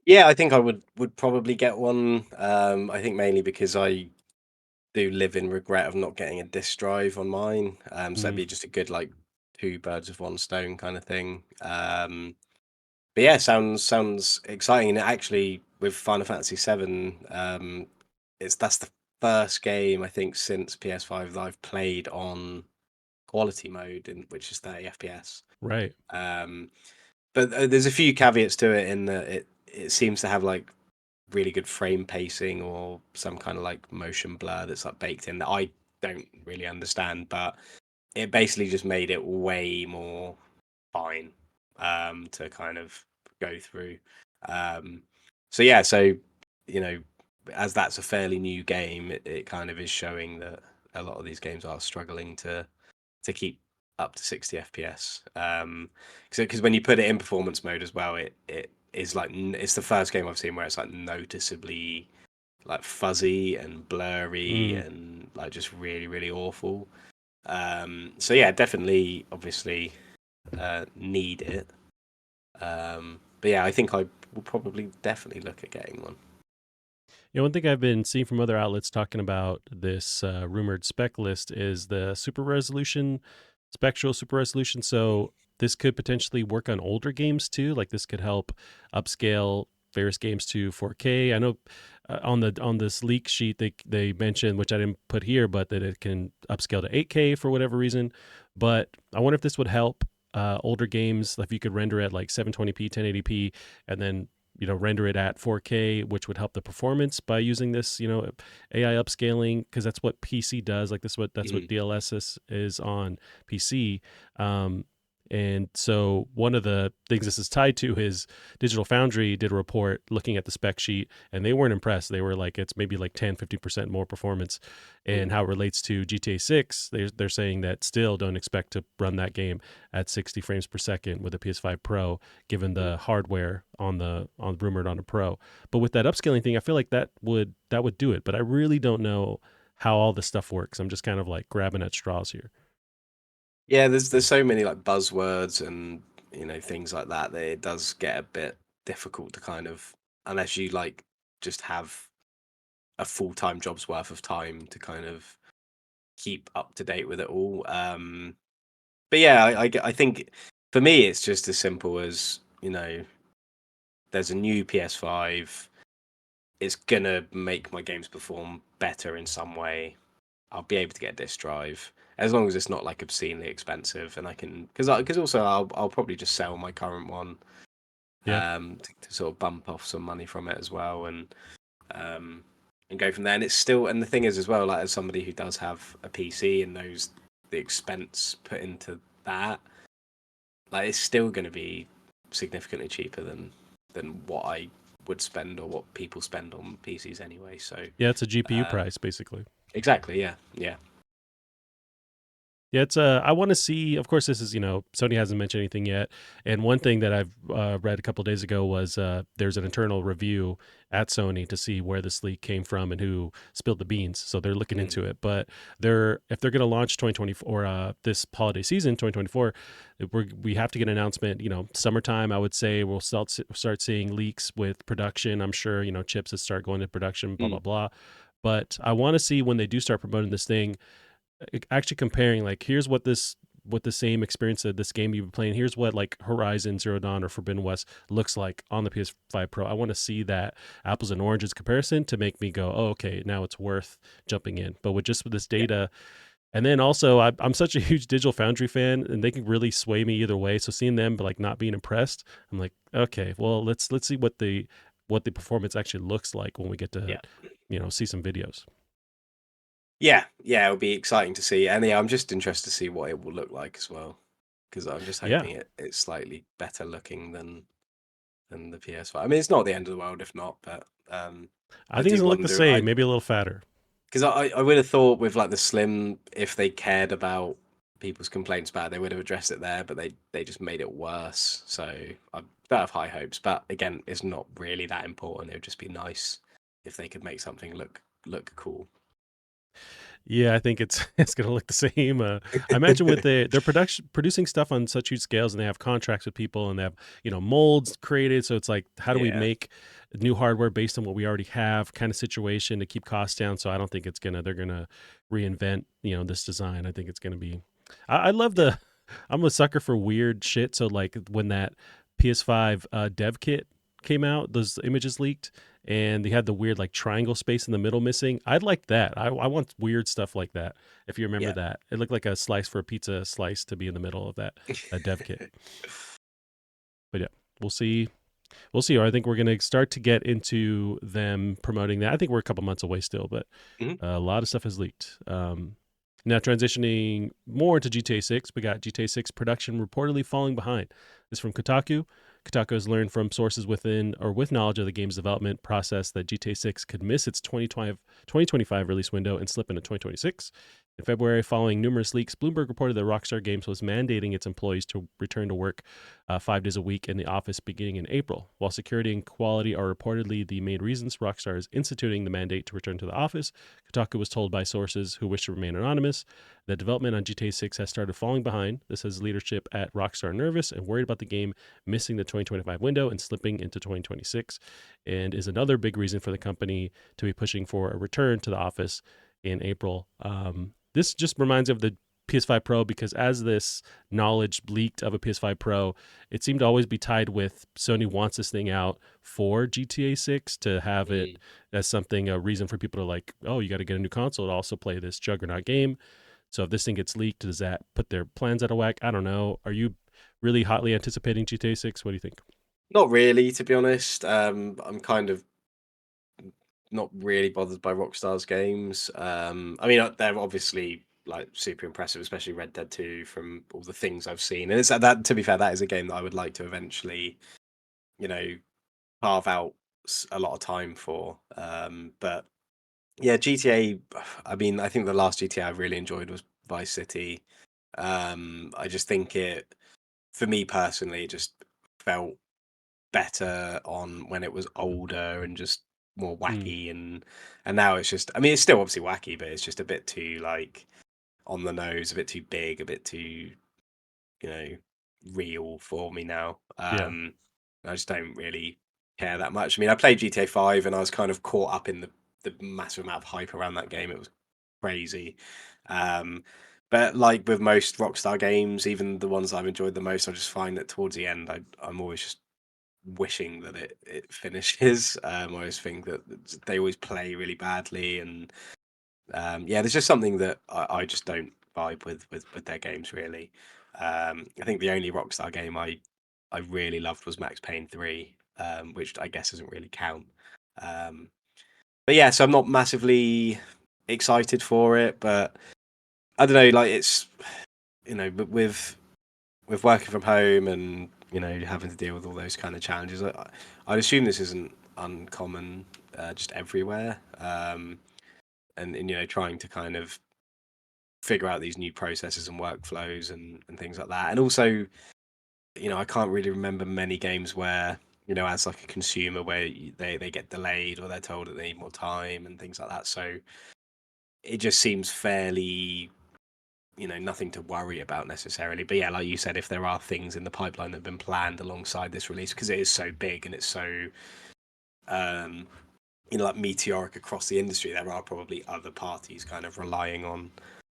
Yeah, I think I would probably get one. I think mainly because I do live in regret of not getting a disk drive on mine. So that'd Mm, be just a good like two birds with one stone kind of thing. But yeah, sounds exciting. And actually, with Final Fantasy VII, that's the first game I think since PS5 that I've played on quality mode, which is 30 FPS. right. Um, but there's a few caveats to it in that it seems to have like really good frame pacing or some kind of like motion blur that's like baked in that I don't really understand, but it basically just made it way more fine to kind of go through. Um, so yeah, so you know, as that's a fairly new game, it kind of is showing that a lot of these games are struggling to keep up to 60 FPS. Because when you put it in performance mode as well, it is like it's the first game I've seen where it's like noticeably like fuzzy and blurry Mm. and like just really really awful. So yeah, definitely, obviously, need it. But yeah, I think I will probably definitely look at getting one. One thing I've been seeing from other outlets talking about this rumored spec list is the super resolution, spectral super resolution. So this could potentially work on older games too. Like this could help upscale various games to 4K. I know on this leak sheet they mentioned, which I didn't put here, but that it can upscale to 8K for whatever reason. But I wonder if this would help older games, if you could render at like 720p, 1080p, and then render it at 4K, which would help the performance by using this AI upscaling, because that's what PC does. Like that's what Mhm. DLSS is on PC. And so one of the things this is tied to is Digital Foundry did a report looking at the spec sheet, and they weren't impressed. They were like, it's maybe like 10-15% more performance. And Mm. how it relates to GTA 6, they're saying that still don't expect to run that game at 60 frames per second with a PS5 Pro, given Mm. the hardware on rumored on a Pro. But with that upscaling thing, I feel like that would do it. But I really don't know how all this stuff works. I'm just kind of like grabbing at straws here. Yeah, there's so many like buzzwords and things like that that it does get a bit difficult to kind of, unless you like just have a full-time job's worth of time to kind of keep up to date with it all. But yeah, I think for me it's just as simple as there's a new PS5. It's gonna make my games perform better in some way. I'll be able to get a disc drive as long as it's not like obscenely expensive, and I can because also I'll probably just sell my current one Yeah. to sort of bump off some money from it as well, um and go from there. And it's still, and the thing is as well, like as somebody who does have a PC and knows the expense put into that, like it's still going to be significantly cheaper than what I would spend or what people spend on PCs anyway. So Yeah, it's a GPU um, price basically. exactly, yeah, yeah. Yeah, it's I want to see. Of course, this is Sony hasn't mentioned anything yet. And one thing that I've read a couple of days ago was there's an internal review at Sony to see where this leak came from and who spilled the beans. So they're looking Mm, into it. But if they're going to launch 2024 this holiday season 2024, we have to get an announcement. Summertime. I would say we'll start seeing leaks with production. I'm sure chips that start going to production. Blah blah mm, blah. But I want to see when they do start promoting this thing, actually comparing like here's what this with the same experience of this game you've been playing. Here's what like Horizon Zero Dawn or Forbidden West looks like on the PS5 Pro. I want to see that apples and oranges comparison to make me go, oh, okay, now it's worth jumping in. But with just with this Yeah, data, and then also I'm such a huge Digital Foundry fan, and they can really sway me either way. So seeing them but like not being impressed, I'm like, okay, well let's see what the performance actually looks like when we get to yeah. see some videos. Yeah, it'll be exciting to see. And yeah, I'm just interested to see what it will look like as well, because I'm just Yeah, hoping it's slightly better looking than the PS5. I mean, it's not the end of the world if not, but I I think it's do gonna look the wonder. same, maybe a little fatter. Because I would have thought with like the Slim, if they cared about people's complaints about it, they would have addressed it there, but they just made it worse. So I don't have high hopes, but again, it's not really that important. It would just be nice if they could make something look cool. Yeah, I think it's it's gonna look the same. I imagine with they're production producing stuff on such huge scales, and they have contracts with people, and they have molds created. So it's like, how do we Yeah, make new hardware based on what we already have, kind of situation to keep costs down. So I don't think it's gonna they're gonna reinvent this design. I think it's gonna be. I love yeah, the. I'm a sucker for weird shit. So like when that PS5 dev kit came out, those images leaked and they had the weird like triangle space in the middle missing. I'd like that. I want weird stuff like that. If you remember yeah. that, it looked like a slice for a pizza slice to be in the middle of that dev kit. But yeah, we'll see. We'll see. I think we're going to start to get into them promoting that. I think we're a couple months away still, but Mhm. a lot of stuff has leaked. Now transitioning more into GTA 6, we got GTA 6 production reportedly falling behind. This is from Kotaku. Kotaku has learned from sources within or with knowledge of the game's development process that GTA 6 could miss its 2025 release window and slip into 2026. In February, following numerous leaks, Bloomberg reported that Rockstar Games was mandating its employees to return to work 5 days a week in the office beginning in April. While security and quality are reportedly the main reasons Rockstar is instituting the mandate to return to the office, Kotaku was told by sources who wish to remain anonymous that development on GTA 6 has started falling behind. This has leadership at Rockstar nervous and worried about the game missing the 2025 window and slipping into 2026, and is another big reason for the company to be pushing for a return to the office in April. This just reminds me of the PS5 Pro because as this knowledge leaked of a PS5 Pro, it seemed to always be tied with Sony wants this thing out for GTA 6 to have it Mm. as something, a reason for people to like, oh, you got to get a new console to also play this juggernaut game. So if this thing gets leaked, does that put their plans out of whack? I don't know. Are you really hotly anticipating GTA 6? What do you think? Not really, to be honest. I'm kind of not really bothered by Rockstar's games. I mean, they're obviously like super impressive, especially Red Dead 2 from all the things I've seen. And it's that, to be fair, that is a game that I would like to eventually, you know, carve out a lot of time for. But yeah, GTA. I mean, I think the last GTA I really enjoyed was Vice City. I just think for me personally, it just felt better on when it was older and just more Mm, wacky and now it's just, I mean, it's still obviously wacky, but it's just a bit too like on the nose, a bit too big, a bit too, you know, real for me now. yeah. I just don't really care that much. I mean, I played GTA 5 and I was kind of caught up in the massive amount of hype around that game. It was crazy. Um, but like with most Rockstar games, even the ones I've enjoyed the most, I just find that towards the end, I'm always just wishing that it finishes. I always think that they always play really badly, and yeah, there's just something that I just don't vibe with their games really. I think the only Rockstar game I really loved was Max Payne 3, which I guess doesn't really count. Um, but yeah, so I'm not massively excited for it, but I don't know, like it's but with working from home and having to deal with all those kind of challenges, I'd assume this isn't uncommon just everywhere. And trying to kind of figure out these new processes and workflows and things like that. And also, I can't really remember many games where as like a consumer where they get delayed or they're told that they need more time and things like that. So it just seems fairly nothing to worry about necessarily. But yeah, like you said, if there are things in the pipeline that have been planned alongside this release, because it is so big and it's so um, like meteoric across the industry, there are probably other parties kind of relying on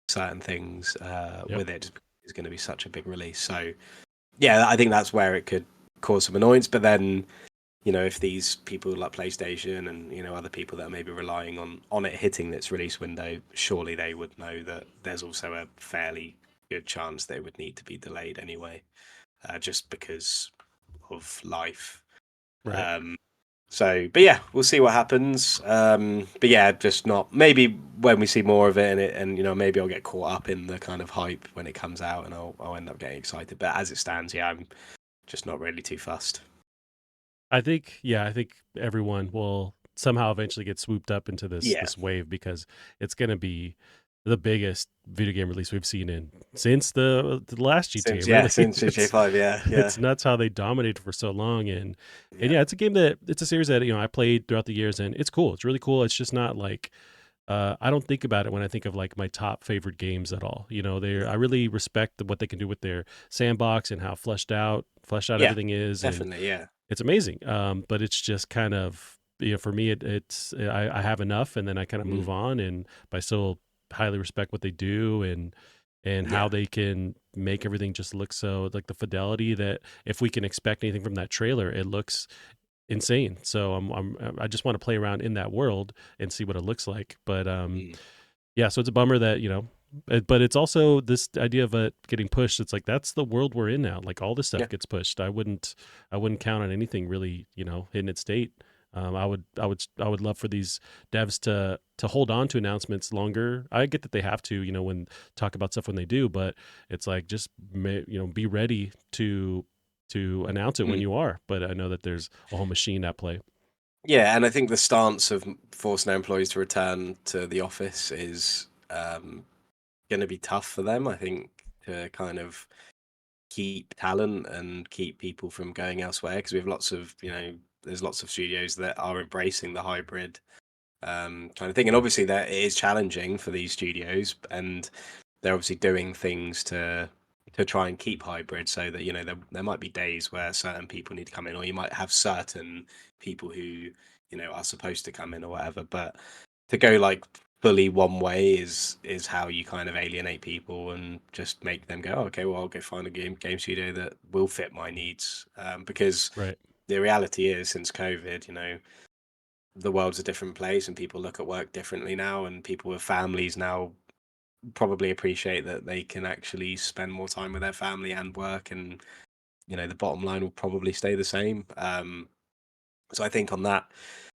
certain things Yep. with it. is going to be such a big release. So yeah, I think that's where it could cause some annoyance. But then, if these people like PlayStation and other people that are maybe relying on it hitting its release window, surely they would know that there's also a fairly good chance they would need to be delayed anyway, just because of life. Right. Um, but yeah, we'll see what happens. But yeah, just not maybe when we see more of it, and maybe I'll get caught up in the kind of hype when it comes out, and I'll end up getting excited. But as it stands, yeah, I'm just not really too fussed. I think everyone will somehow eventually get swooped up into this Yeah, this wave because it's going to be the biggest video game release we've seen in since the last GTA. Really, since GTA 5, yeah, yeah, it's nuts how they dominated for so long, and yeah, yeah, it's a series that I played throughout the years, and it's cool. It's really cool. It's just not like I don't think about it when I think of like my top favorite games at all. I really respect what they can do with their sandbox and how fleshed out yeah, everything is, and definitely, yeah, it's amazing. But it's just kind of for me, I have enough, and then I kind of move mm, on. But I still highly respect what they do and how yeah, they can make everything just look so like the fidelity that if we can expect anything from that trailer, it looks insane. So I just want to play around in that world and see what it looks like. But mm, yeah, so it's a bummer that but it's also this idea of it getting pushed. It's like that's the world we're in now. Like all this stuff yeah, gets pushed. I wouldn't count on anything really, hitting its date. I would love for these devs to hold on to announcements longer. I get that they have to, when talk about stuff when they do, but it's like just be ready to announce it when mm. you are. But I know that there's a whole machine at play. Yeah, and I think the stance of forcing their employees to return to the office is going to be tough for them. I think to kind of keep talent and keep people from going elsewhere because we have lots of there's lots of studios that are embracing the hybrid kind of thing, and obviously that it is challenging for these studios, and they're obviously doing things to try and keep hybrid so that there might be days where certain people need to come in, or you might have certain people who are supposed to come in or whatever. But to go like fully one way is how you kind of alienate people and just make them go, oh, okay, well, I'll go find a game studio that will fit my needs, because Right. the reality is, since COVID, the world's a different place and people look at work differently now, and people with families now probably appreciate that they can actually spend more time with their family and work, and the bottom line will probably stay the same. So I think on that,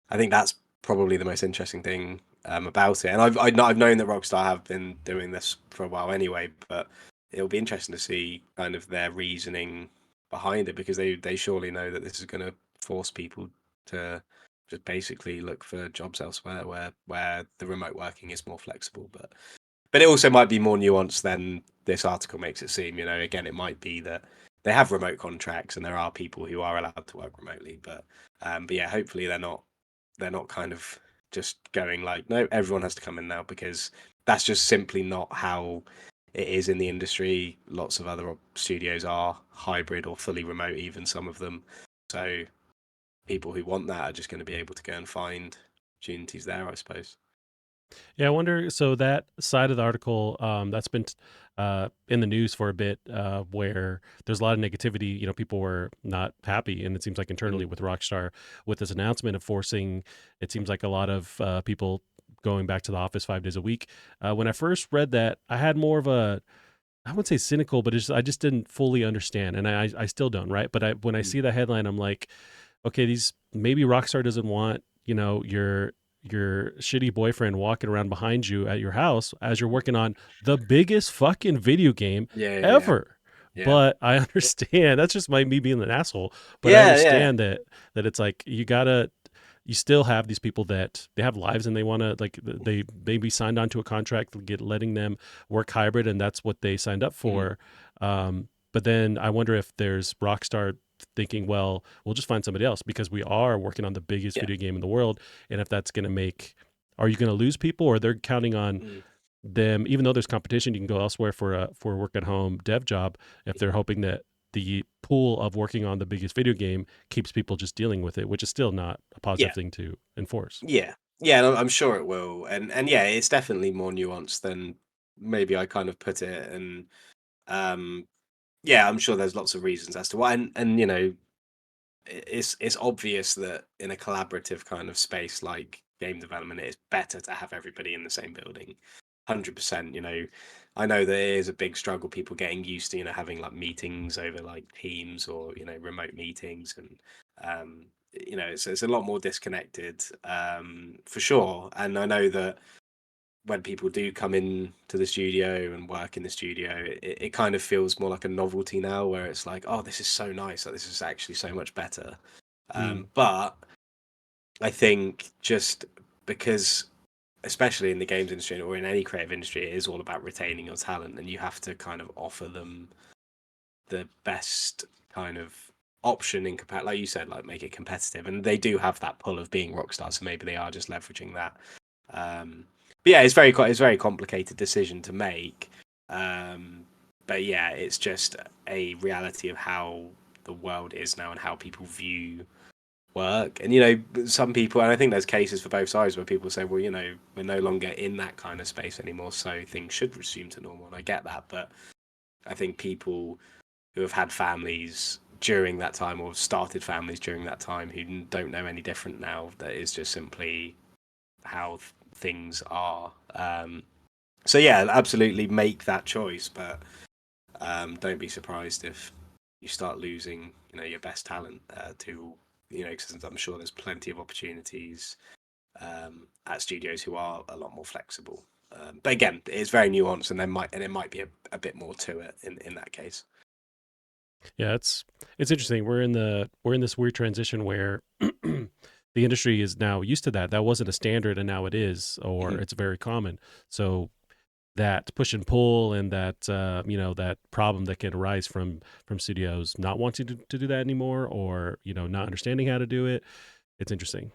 I think that's probably the most interesting thing about it. And I've known that Rockstar have been doing this for a while anyway, but it'll be interesting to see kind of their reasoning behind it, because they surely know that this is going to force people to just basically look for jobs elsewhere where the remote working is more flexible. But it also might be more nuanced than this article makes it seem. Again, it might be that they have remote contracts and there are people who are allowed to work remotely. But yeah, hopefully they're not kind of just going like, no, everyone has to come in now, because that's just simply not how it is in the industry. Lots of other studios are hybrid or fully remote, even some of them. So people who want that are just going to be able to go and find opportunities there, I suppose. Yeah, I wonder. So that side of the article, that's been in the news for a bit, where there's a lot of negativity. People were not happy, and it seems like internally Mm. with Rockstar, with this announcement of forcing, it seems like a lot of people going back to the office 5 days a week. When I first read that, I had more of a, I wouldn't say cynical, but I just didn't fully understand, and I still don't, right? But when I Mm. see that headline, I'm like, okay, these maybe Rockstar doesn't want your shitty boyfriend walking around behind you at your house as you're working on the biggest fucking video game Yeah, yeah, yeah, ever. yeah, But I understand that's just me being an asshole. But I yeah, yeah. understand that it's like you still have these people that they have lives and they want to like they maybe signed onto a contract letting them work hybrid, and that's what they signed up Mm. for. But then I wonder if there's Rockstar thinking, well, we'll just find somebody else because we are working on the biggest Yeah. video game in the world. And if that's going to are you going to lose people, or they're counting on Mm. them, even though there's competition, you can go elsewhere for a work at home dev job if they're Mhm. hoping that the pool of working on the biggest video game keeps people just dealing with it, which is still not a positive Yeah, thing to enforce. yeah, yeah. And I'm sure it will, and yeah, it's definitely more nuanced than maybe I kind of put it. And Um, yeah, I'm sure there's lots of reasons as to why, and you know, it's obvious that in a collaborative kind of space like game development, it is better to have everybody in the same building. 100%. You know, I know there is a big struggle. People getting used to having like meetings over like Teams or remote meetings, and it's a lot more disconnected for sure. And I know that when people do come in to the studio and work in the studio, it kind of feels more like a novelty now, where it's like, oh, this is so nice, like this is actually so much better. Mm. But I think just because, especially in the games industry or in any creative industry, it is all about retaining your talent, and you have to kind of offer them the best kind of option in like you said, like make it competitive. And they do have that pull of being rock stars, so maybe they are just leveraging that. But yeah, it's very complicated decision to make. But yeah, it's just a reality of how the world is now and how people view work. And some people, and I think there's cases for both sides where people say, well, we're no longer in that kind of space anymore, so things should resume to normal. And I get that, but I think people who have had families during that time or started families during that time who don't know any different now, that is just simply how things are. So yeah, absolutely make that choice, but don't be surprised if you start losing, your best talent to, because I'm sure there's plenty of opportunities at studios who are a lot more flexible. But again, it's very nuanced, and it might be a bit more to it in that case. Yeah, it's interesting. We're in this weird transition where the industry is now used to that. That wasn't a standard, and now it is, or Mhm. it's very common. So that push and pull and that that problem that can arise from studios not wanting to do that anymore, or not understanding how to do it. It's interesting.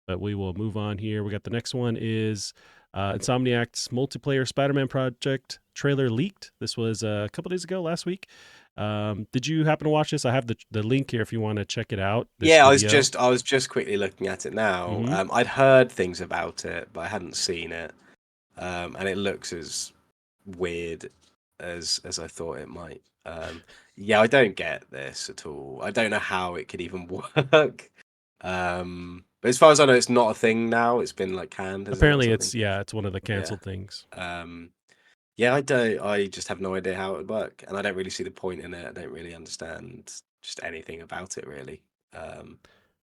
But we will move on here. We got the next one is Insomniac's multiplayer Spider-Man project trailer leaked. This was a couple days ago, last week. Did you happen to watch this? I have the link here if you want to check it out. This Yeah, video. I was just quickly looking at it now. Hmm. I'd heard things about it, but I hadn't seen it. And it looks as weird as I thought it might. Yeah, I don't get this at all. I don't know how it could even work. But as far as I know, it's not a thing now. It's been like canned, isn't it, or Apparently, something? it's one of the Yeah. canceled things. Um, yeah, I don't. I just have no idea how it would work, and I don't really see the point in it. I don't really understand just anything about it, really. Um,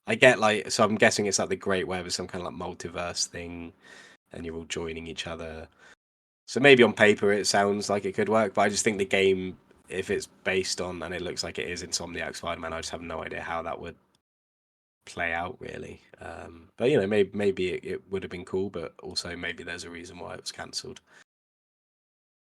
I get like, so I'm guessing it's like the Great Web is some kind of like multiverse thing, and you're all joining each other. So maybe on paper it sounds like it could work, but I just think the game, if it's based on and it looks like it is Insomniac Spider-Man, I just have no idea how that would play out really. But maybe it would have been cool, but also maybe there's a reason why it was cancelled.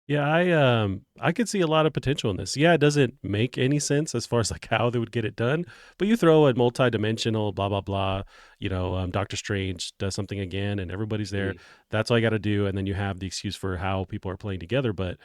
Yeah, I could see a lot of potential in this. Yeah, it doesn't make any sense as far as like how they would get it done, but you throw a multi-dimensional blah blah blah, Doctor Strange does something again and everybody's there. Mm. That's all I got to do, and then you have the excuse for how people are playing together. But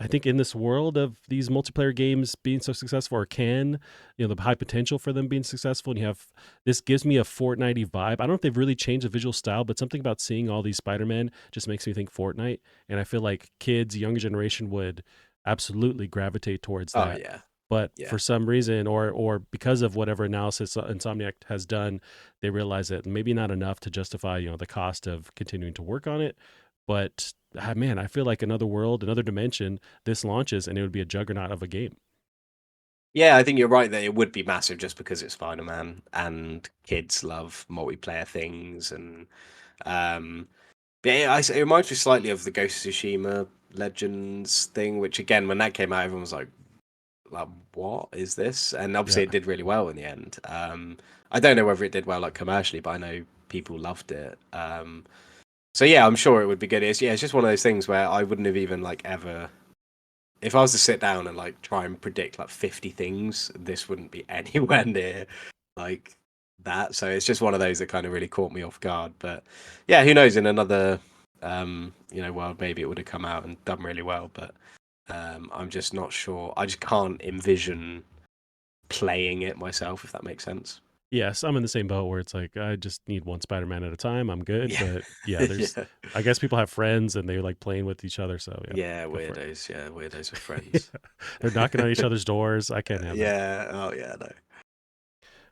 I think in this world of these multiplayer games being so successful, or can, the high potential for them being successful, and you have this gives me a Fortnite vibe. I don't know if they've really changed the visual style, but something about seeing all these Spider-Man just makes me think Fortnite. And I feel like kids, younger generation would absolutely gravitate towards Oh that. yeah, But yeah. for some reason, or because of whatever analysis Insomniac has done, they realize that maybe not enough to justify the cost of continuing to work on it. But man, I feel like another world, another dimension. This launches and it would be a juggernaut of a game. Yeah, I think you're right that it would be massive just because it's Spider-Man and kids love multiplayer things and um but it reminds me slightly of the Ghost of Tsushima Legends thing, which again when that came out everyone was like what is this? And obviously Yeah. it did really well in the end. I don't know whether it did well like commercially, but I know people loved it. So yeah, I'm sure it would be good. It's just one of those things where I wouldn't have even like ever, if I was to sit down and like try and predict like 50 things, this wouldn't be anywhere near like that. So it's just one of those that kind of really caught me off guard. But yeah, who knows? In another world, maybe it would have come out and done really well. But I'm just not sure. I just can't envision playing it myself, if that makes sense. Yes, I'm in the same boat where it's like I just need one Spider-Man at a time. I'm good, Yeah, but yeah, there's yeah, I guess people have friends and they like playing with each other, so yeah, yeah. go for it. Weirdos. Yeah, weirdos with friends. They're knocking on each other's doors. I can't have that. Yeah. Oh yeah. No.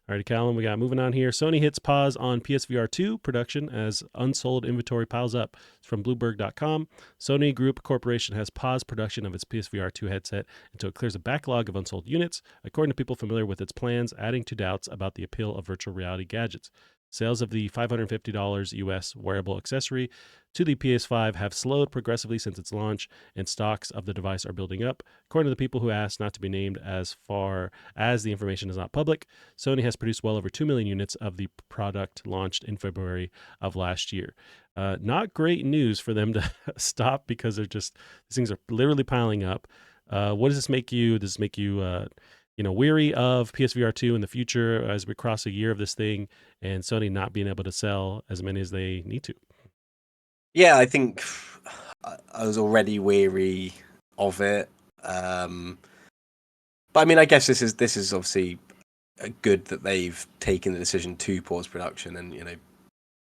Alrighty, Callum, we got moving on here. Sony hits pause on PSVR 2 production as unsold inventory piles up. It's from Bloomberg.com. Sony Group Corporation has paused production of its PSVR 2 headset until it clears a backlog of unsold units, according to people familiar with its plans, adding to doubts about the appeal of virtual reality gadgets. Sales of the $550 US wearable accessory to the PS5 have slowed progressively since its launch, and stocks of the device are building up. According to the people who asked not to be named, as far as the information is not public, Sony has produced well over 2 million units of the product launched in February of last year. Not great news for them to stop because these things are literally piling up. What does this make you? Does this make you, weary of PSVR 2 in the future as we cross a year of this thing and Sony not being able to sell as many as they need to? Yeah, I think I was already weary of it. Um, but I mean, I guess this is obviously good that they've taken the decision to pause production and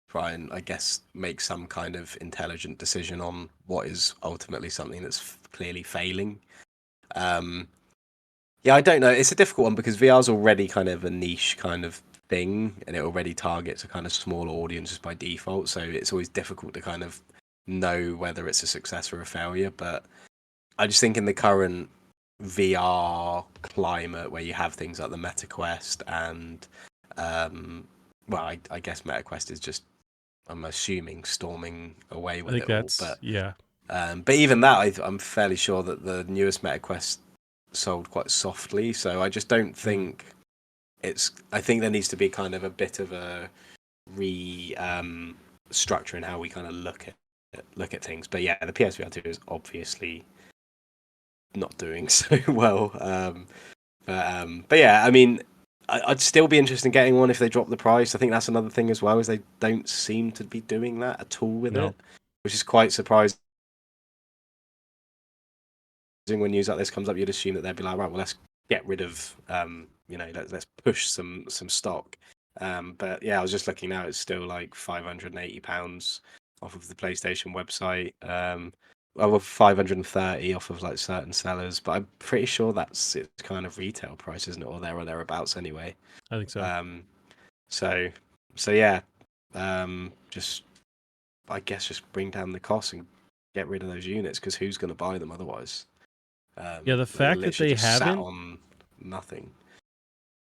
try and I guess make some kind of intelligent decision on what is ultimately something that's clearly failing. Um, yeah, I don't know. It's a difficult one because VR is already kind of a niche kind of thing, and it already targets a kind of smaller audience just by default. So it's always difficult to kind of know whether it's a success or a failure. But I just think in the current VR climate where you have things like the Meta Quest and, well, I guess Meta Quest is just, I'm assuming, storming away I with think it all. that's, yeah. But even that, I'm fairly sure that the newest Meta Quest sold quite softly. So I just don't Mm. think it's. I think there needs to be kind of a bit of a re structure in how we kind of look at things. But yeah, the PSVR 2 is obviously not doing so well. But yeah, I mean, I'd still be interested in getting one if they drop the price. I think that's another thing as well, is they don't seem to be doing that at all with No, it, which is quite surprising. When news like this comes up, you'd assume that they'd be like, right, well, let's get rid of, let's push some stock. But yeah, I was just looking now; it's still like £580 off of the PlayStation website. Well, 530 off of like certain sellers, but I'm pretty sure that's its kind of retail price, isn't it, or there or thereabouts anyway. I think so. Um, so so yeah, just I guess just bring down the cost and get rid of those units because who's going to buy them otherwise? Yeah, the They're fact that literally they just sat haven't, on nothing.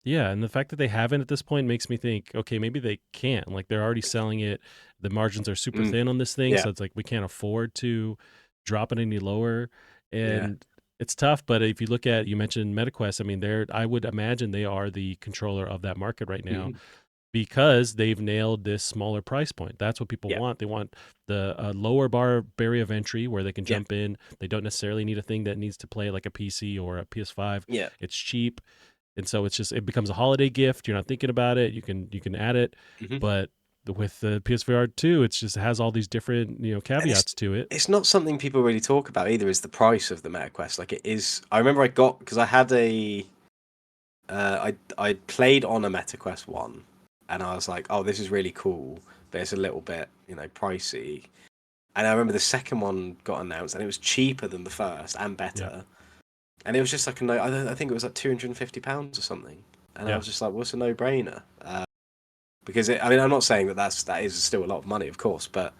yeah, and the fact that they haven't at this point makes me think, okay, maybe they can't. Like they're already selling it. The margins are super Mm, thin on this thing, yeah, so it's like we can't afford to drop it any lower. yeah, And it's tough, but if you look at, you mentioned MetaQuest, I mean, I would imagine they are the controller of that market right now mhm, because they've nailed this smaller price point. That's what people yeah, want. They want the lower barrier of entry where they can yeah, jump in. They don't necessarily need a thing that needs to play like a PC or a PS5. yeah. It's cheap, and so it becomes a holiday gift. You're not thinking about it. You can add it, Hmm. but with the PSVR 2, it has all these different And caveats to it. it's not something people really talk about either. Is the price of the MetaQuest? Like it is. I remember I got because I had I played on a MetaQuest one, and I was like, oh, this is really cool, but it's a little bit pricey. And I remember the second one got announced, and it was cheaper than the first and Yeah, better. And it was just like a no. I think it was like £250 or something. And I yeah, was just like, what's a no-brainer? Because I mean, I'm not saying that is still a lot of money, of course, but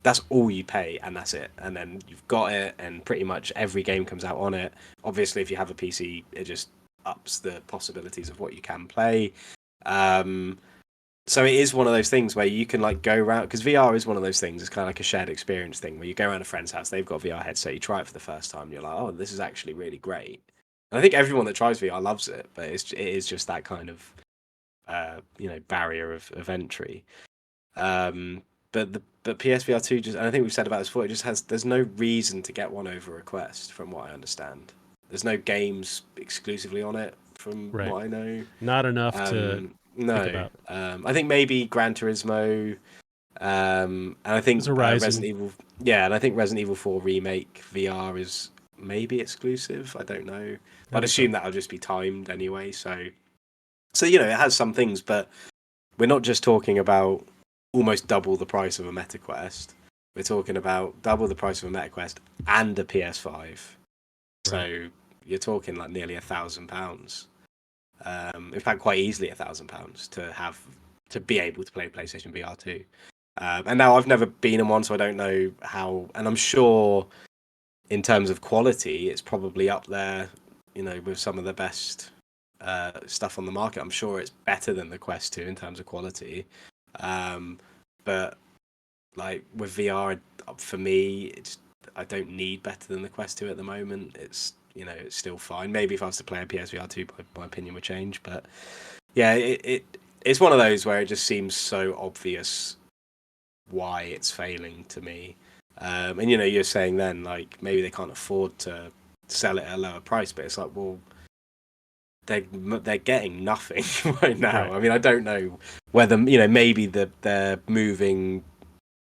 that's all you pay, and that's it. And then you've got it, and pretty much every game comes out on it. Obviously, if you have a PC, it just ups the possibilities of what you can play. Um, so it is one of those things where you can like go around because VR is one of those things. It's kind of like a shared experience thing where you go around a friend's house, they've got a VR headset, you try it for the first time, and you're like, oh, this is actually really great. And I think everyone that tries VR loves it, but it is just that kind of barrier of entry. Um, but PSVR 2 just, and I think we've said about this before, it just has, there's no reason to get one over request, from what I understand. There's no games exclusively on it, from right. what I know. Not enough to think No. about. I think maybe Gran Turismo, and I There's think Horizon. Resident Evil, yeah, and I think Resident Evil 4 Remake VR is maybe exclusive. I don't know. I I'd think so. assume that'll just be timed anyway, so So it has some things, but we're not just talking about almost double the price of a MetaQuest. We're talking about double the price of a MetaQuest and a PS5. Right. So you're talking like nearly £1,000. In fact, quite easily £1,000 to be able to play PlayStation VR2. And now I've never been in one, so I don't know how. And I'm sure in terms of quality, it's probably up there, with some of the best stuff on the market. I'm sure it's better than the Quest 2 in terms of quality. Um, but like with VR, for me, I don't need better than the Quest 2 at the moment. It's still fine. Maybe if I was to play a PSVR 2, my opinion would change. But yeah, it's one of those where it just seems so obvious why it's failing to me. And you're saying then like maybe they can't afford to sell it at a lower price, but it's like, well, they're getting nothing right now. Right. I mean, I don't know whether maybe they're moving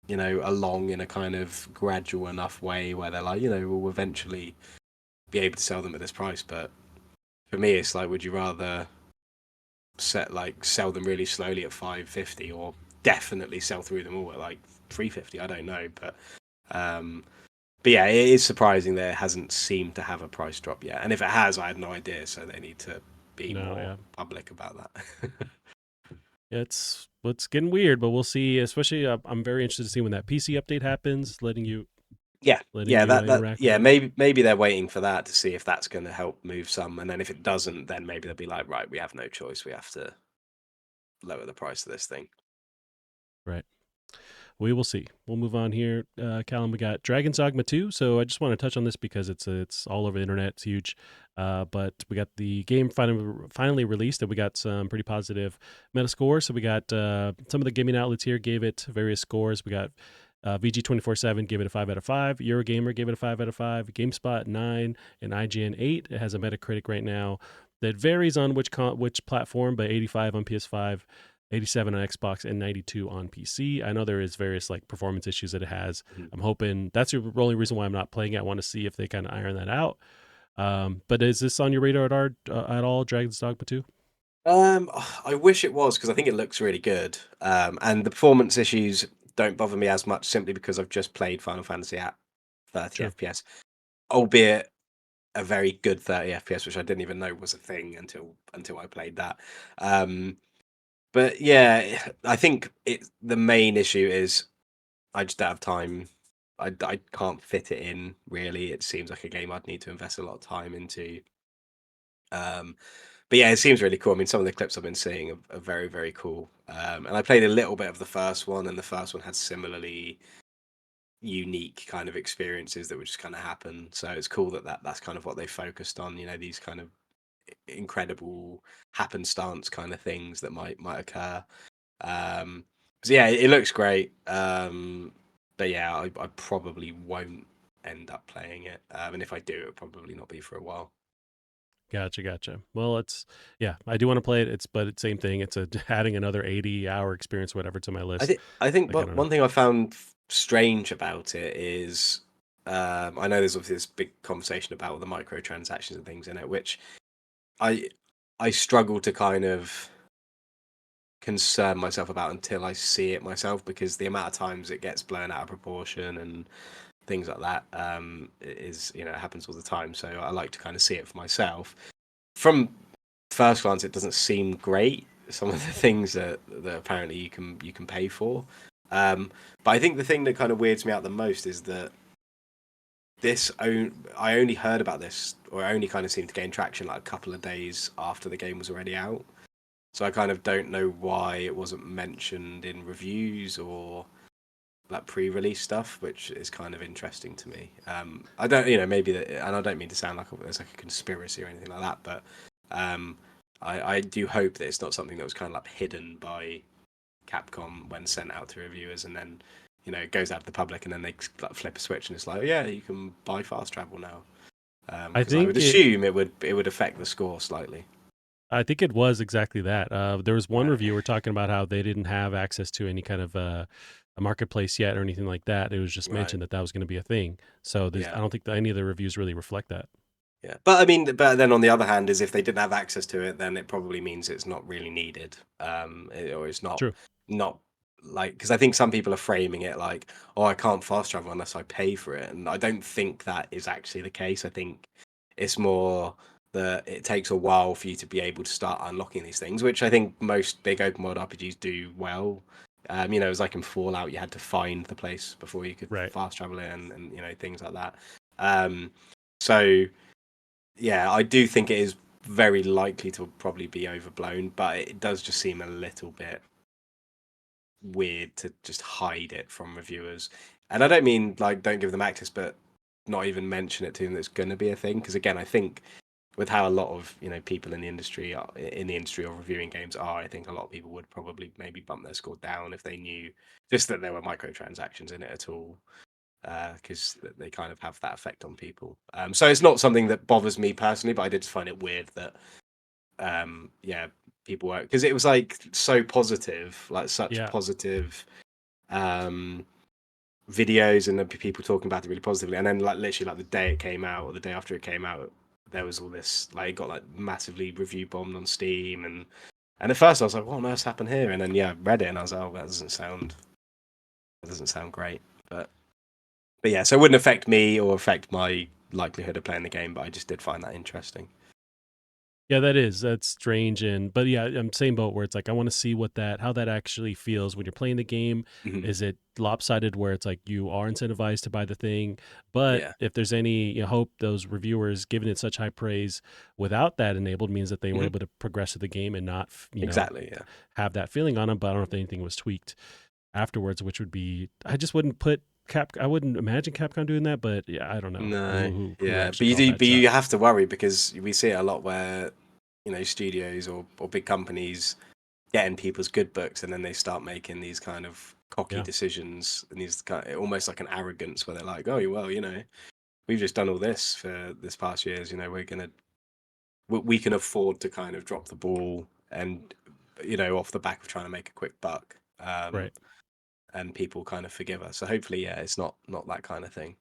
along in a kind of gradual enough way where they're like we'll eventually be able to sell them at this price. But for me, it's like, would you rather sell them really slowly at 550 or definitely sell through them all at like 350? I don't know, um, but yeah, it is surprising that it hasn't seemed to have a price drop yet. And if it has, I had no idea. So they need to be No, more yeah. public about that. It's getting weird, but we'll see. Especially, I'm very interested to see when that PC update happens, letting you Yeah, letting yeah, you that interact with yeah, it. maybe they're waiting for that to see if that's going to help move some, and then if it doesn't, then maybe they'll be like, right, we have no choice, we have to lower the price of this thing. Right. We will see. We'll move on here. Callum, we got Dragon's Dogma 2. So I just want to touch on this because it's all over the internet. It's huge. But we got the game finally released, and we got some pretty positive Metascore. So we got some of the gaming outlets here gave it various scores. We got VG247 gave it a 5 out of 5. Eurogamer gave it a 5 out of 5. GameSpot 9 and IGN 8. It has a Metacritic right now that varies on which platform, but 85 on PS5, 87 on Xbox, and 92 on PC. I know there is various like performance issues that it has. Mhm. I'm hoping that's the only reason why I'm not playing it. I want to see if they kind of iron that out. But is this on your radar at all, Dragon's Dogma 2? I wish it was because I think it looks really good. And the performance issues don't bother me as much simply because I've just played Final Fantasy at 30 Sure. FPS, albeit a very good 30 FPS, which I didn't even know was a thing until I played that. Um, but yeah, I think the main issue is I just don't have time. I can't fit it in really. It seems like a game I'd need to invest a lot of time into. Um, but yeah, it seems really cool. I mean, some of the clips I've been seeing are very, very cool. And I played a little bit of the first one, and the first one had similarly unique kind of experiences that would just kind of happen. So it's cool that's kind of what they focused on. These kind of incredible happenstance kind of things that might occur. So yeah, it looks great. But yeah, I probably won't end up playing it. And if I do, it'll probably not be for a while. Gotcha. Well, yeah, I do want to play it. But it's same thing. It's adding another 80-hour experience, whatever, to my list. I think Like I don't know. one thing I found strange about it is I know there's obviously this big conversation about the microtransactions and things in it, which I I struggle to kind of concern myself about until I see it myself, because the amount of times it gets blown out of proportion and things like that is it happens all the time. So I like to kind of see it for myself. From first glance, it doesn't seem great. Some of the things that apparently you can pay for, but I think the thing that kind of weirds me out the most is that I only heard about this, or I only kind of seemed to gain traction like a couple of days after the game was already out. So I kind of don't know why it wasn't mentioned in reviews or like pre-release stuff, which is kind of interesting to me. I don't, maybe that, and I don't mean to sound like there's like a conspiracy or anything like that, but um, I do hope that it's not something that was kind of like hidden by Capcom when sent out to reviewers, and then it goes out to the public, and then they like, flip a switch, and it's like, yeah, you can buy fast travel now. I Because I would think it. assume it would affect the score slightly. I think it was exactly that. There was one Right. reviewer talking about how they didn't have access to any kind of a marketplace yet or anything like that. It was just Right. mentioned that that was going to be a thing. So I Yeah. don't think that any of the reviews really reflect that. Yeah, but I mean, but then on the other hand, is if they didn't have access to it, then it probably means it's not really needed, or it's True. not like, because I think some people are framing it like, oh, I can't fast travel unless I pay for it, and I don't think that is actually the case. I think it's more that it takes a while for you to be able to start unlocking these things, which I think most big open world RPGs do well. You know, it was like in Fallout, you had to find the place before you could Right. fast travel in, and you know things like that. Um, so yeah, I do think it is very likely to probably be overblown, but it does just seem a little bit weird to just hide it from reviewers. And I don't mean like don't give them access, but not even mention it to them that's going to be a thing. Because again, I think with how a lot of people in the industry of reviewing games are, I think a lot of people would probably maybe bump their score down if they knew just that there were microtransactions in it at all, because they kind of have that effect on people. So it's not something that bothers me personally, but I did find it weird that yeah, people were, because it was like so positive, like such Yeah. positive um videos, and then people talking about it really positively, and then like literally like the day it came out or the day after it came out, there was all this, like it got like massively review bombed on Steam, and at first I was like, what on earth's happened here? And then yeah, I read it and I was like, oh, that doesn't sound great. But yeah, so it wouldn't affect me or affect my likelihood of playing the game, but I just did find that interesting. Yeah, that's strange, and but yeah, I'm same boat where it's like I want to see how that actually feels when you're playing the game. Mhm. Is it lopsided where it's like you are incentivized to buy the thing, but Yeah. if there's any hope, those reviewers giving it such high praise without that enabled means that they were Hmm. able to progress to the game and not Exactly. Yeah. have that feeling on them. But I don't know if anything was tweaked afterwards, which would be I just wouldn't put I wouldn't imagine Capcom doing that, but yeah, I don't know No, who yeah, actually but you called do, that but shot. you have to worry because we see it a lot where studios or big companies get in people's good books, and then they start making these kind of cocky Yeah, decisions and these almost like an arrogance where they're like, oh well, we've just done all this for this past years, we can afford to kind of drop the ball, and off the back of trying to make a quick buck, right. and people kind of forgive us. So hopefully, yeah, it's not that kind of thing.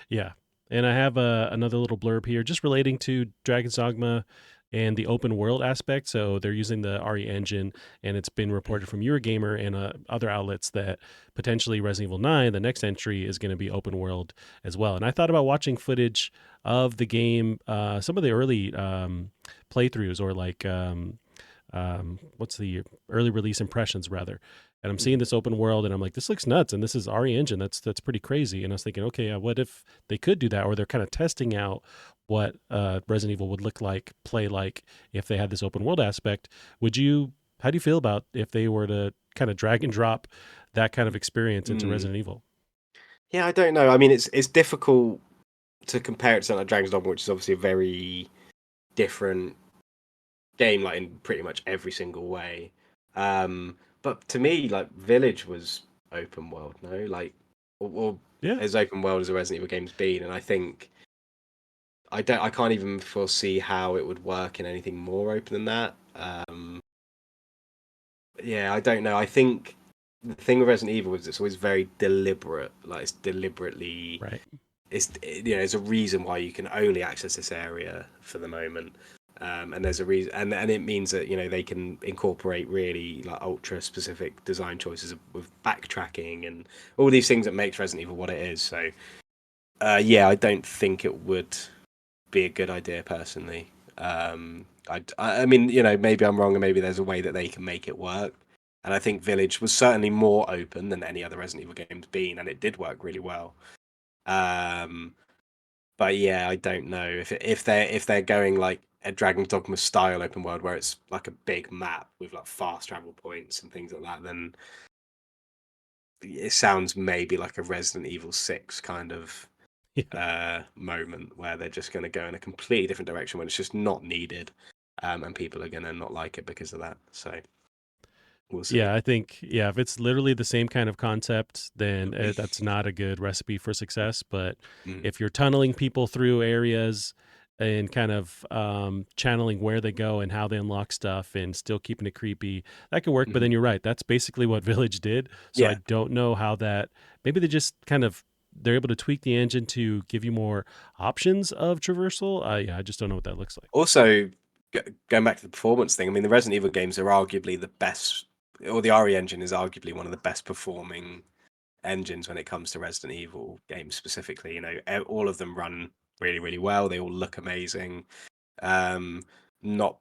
Yeah. And I have another little blurb here just relating to Dragon's Dogma and the open world aspect. So they're using the RE engine, and it's been reported from Eurogamer and other outlets that potentially Resident Evil 9, the next entry, is going to be open world as well. And I thought about watching footage of the game, some of the early playthroughs, or like what's the early release impressions rather. And I'm seeing Mhm. this open world, and I'm like, this looks nuts, and this is RE Engine. That's pretty crazy. And I was thinking, okay, what if they could do that, or they're kind of testing out what Resident Evil would play like if they had this open world aspect. Would you? How do you feel about if they were to kind of drag and drop that kind of experience into Mm. Resident Evil? Yeah, I don't know. I mean, it's difficult to compare it to something like Dragon's Dogma, which is obviously a very different game, like in pretty much every single way. But to me, like Village was open world, no, like or Yeah, as open world as a Resident Evil game's been, and I think I can't even foresee how it would work in anything more open than that. Yeah, I don't know. I think the thing with Resident Evil is it's always very deliberate. Like it's deliberately, right. there's a reason why you can only access this area for the moment. And there's a reason, and it means that they can incorporate really like ultra specific design choices with backtracking and all these things that makes Resident Evil what it is. So yeah, I don't think it would be a good idea personally. I mean, maybe I'm wrong, and maybe there's a way that they can make it work. And I think Village was certainly more open than any other Resident Evil game's been, and it did work really well. Um, but yeah, I don't know if they're going like a Dragon Dogma style open world where it's like a big map with like fast travel points and things like that. Then it sounds maybe like a Resident Evil 6 kind of Yeah. moment where they're just going to go in a completely different direction when it's just not needed, and people are going to not like it because of that. So we'll see. Yeah, I think if it's literally the same kind of concept, then that's not a good recipe for success. But Mm. if you're tunneling people through areas and kind of channeling where they go and how they unlock stuff and still keeping it creepy, that could work. But Mhm. then you're right, that's basically what Village did. So I Yeah. don't know how that. Maybe they just kind of they're able to tweak the engine to give you more options of traversal. Yeah, I just don't know what that looks like. Also, going back to the performance thing, I mean, the Resident Evil games are arguably the best, or the RE engine is arguably one of the best performing engines when it comes to Resident Evil games specifically. You know, all of them run really, really well. They all look amazing. Um, Not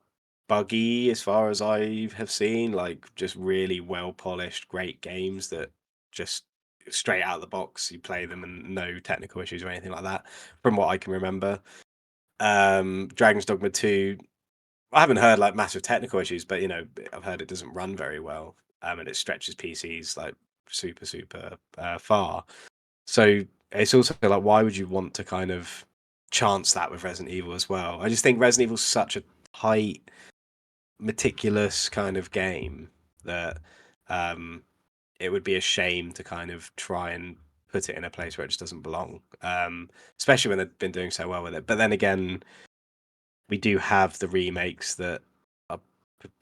buggy as far as I have seen. Like just really well polished, great games that just straight out of the box you play them and no technical issues or anything like that. From what I can remember, Dragon's Dogma 2. I haven't heard like massive technical issues, but you know, I've heard it doesn't run very well, and it stretches PCs like super far. So it's also like, why would you want to kind of chance that with Resident Evil as well? I just think Resident Evil's such a tight, meticulous kind of game that um, it would be a shame to kind of try and put it in a place where it just doesn't belong. Especially when they've been doing so well with it. But then again, we do have the remakes that are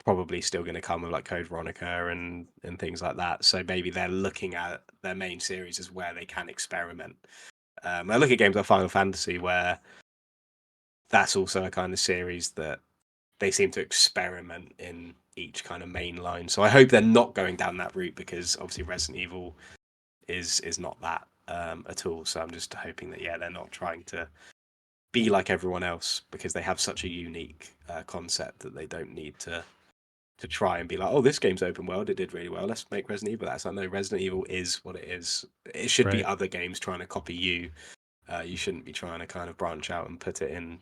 probably still going to come with like Code Veronica and things like that. So maybe they're looking at their main series as where they can experiment. I look at games like Final Fantasy where that's also a kind of series that they seem to experiment in each kind of main line. So I hope they're not going down that route because obviously Resident Evil is not that at all. So I'm just hoping that they're not trying to be like everyone else because they have such a unique concept that they don't need to try and be like, oh, this game's open world, it did really well, let's make Resident Evil that. So I know Resident Evil is what it is. It should be Right. other games trying to copy you. You shouldn't be trying to kind of branch out and put it in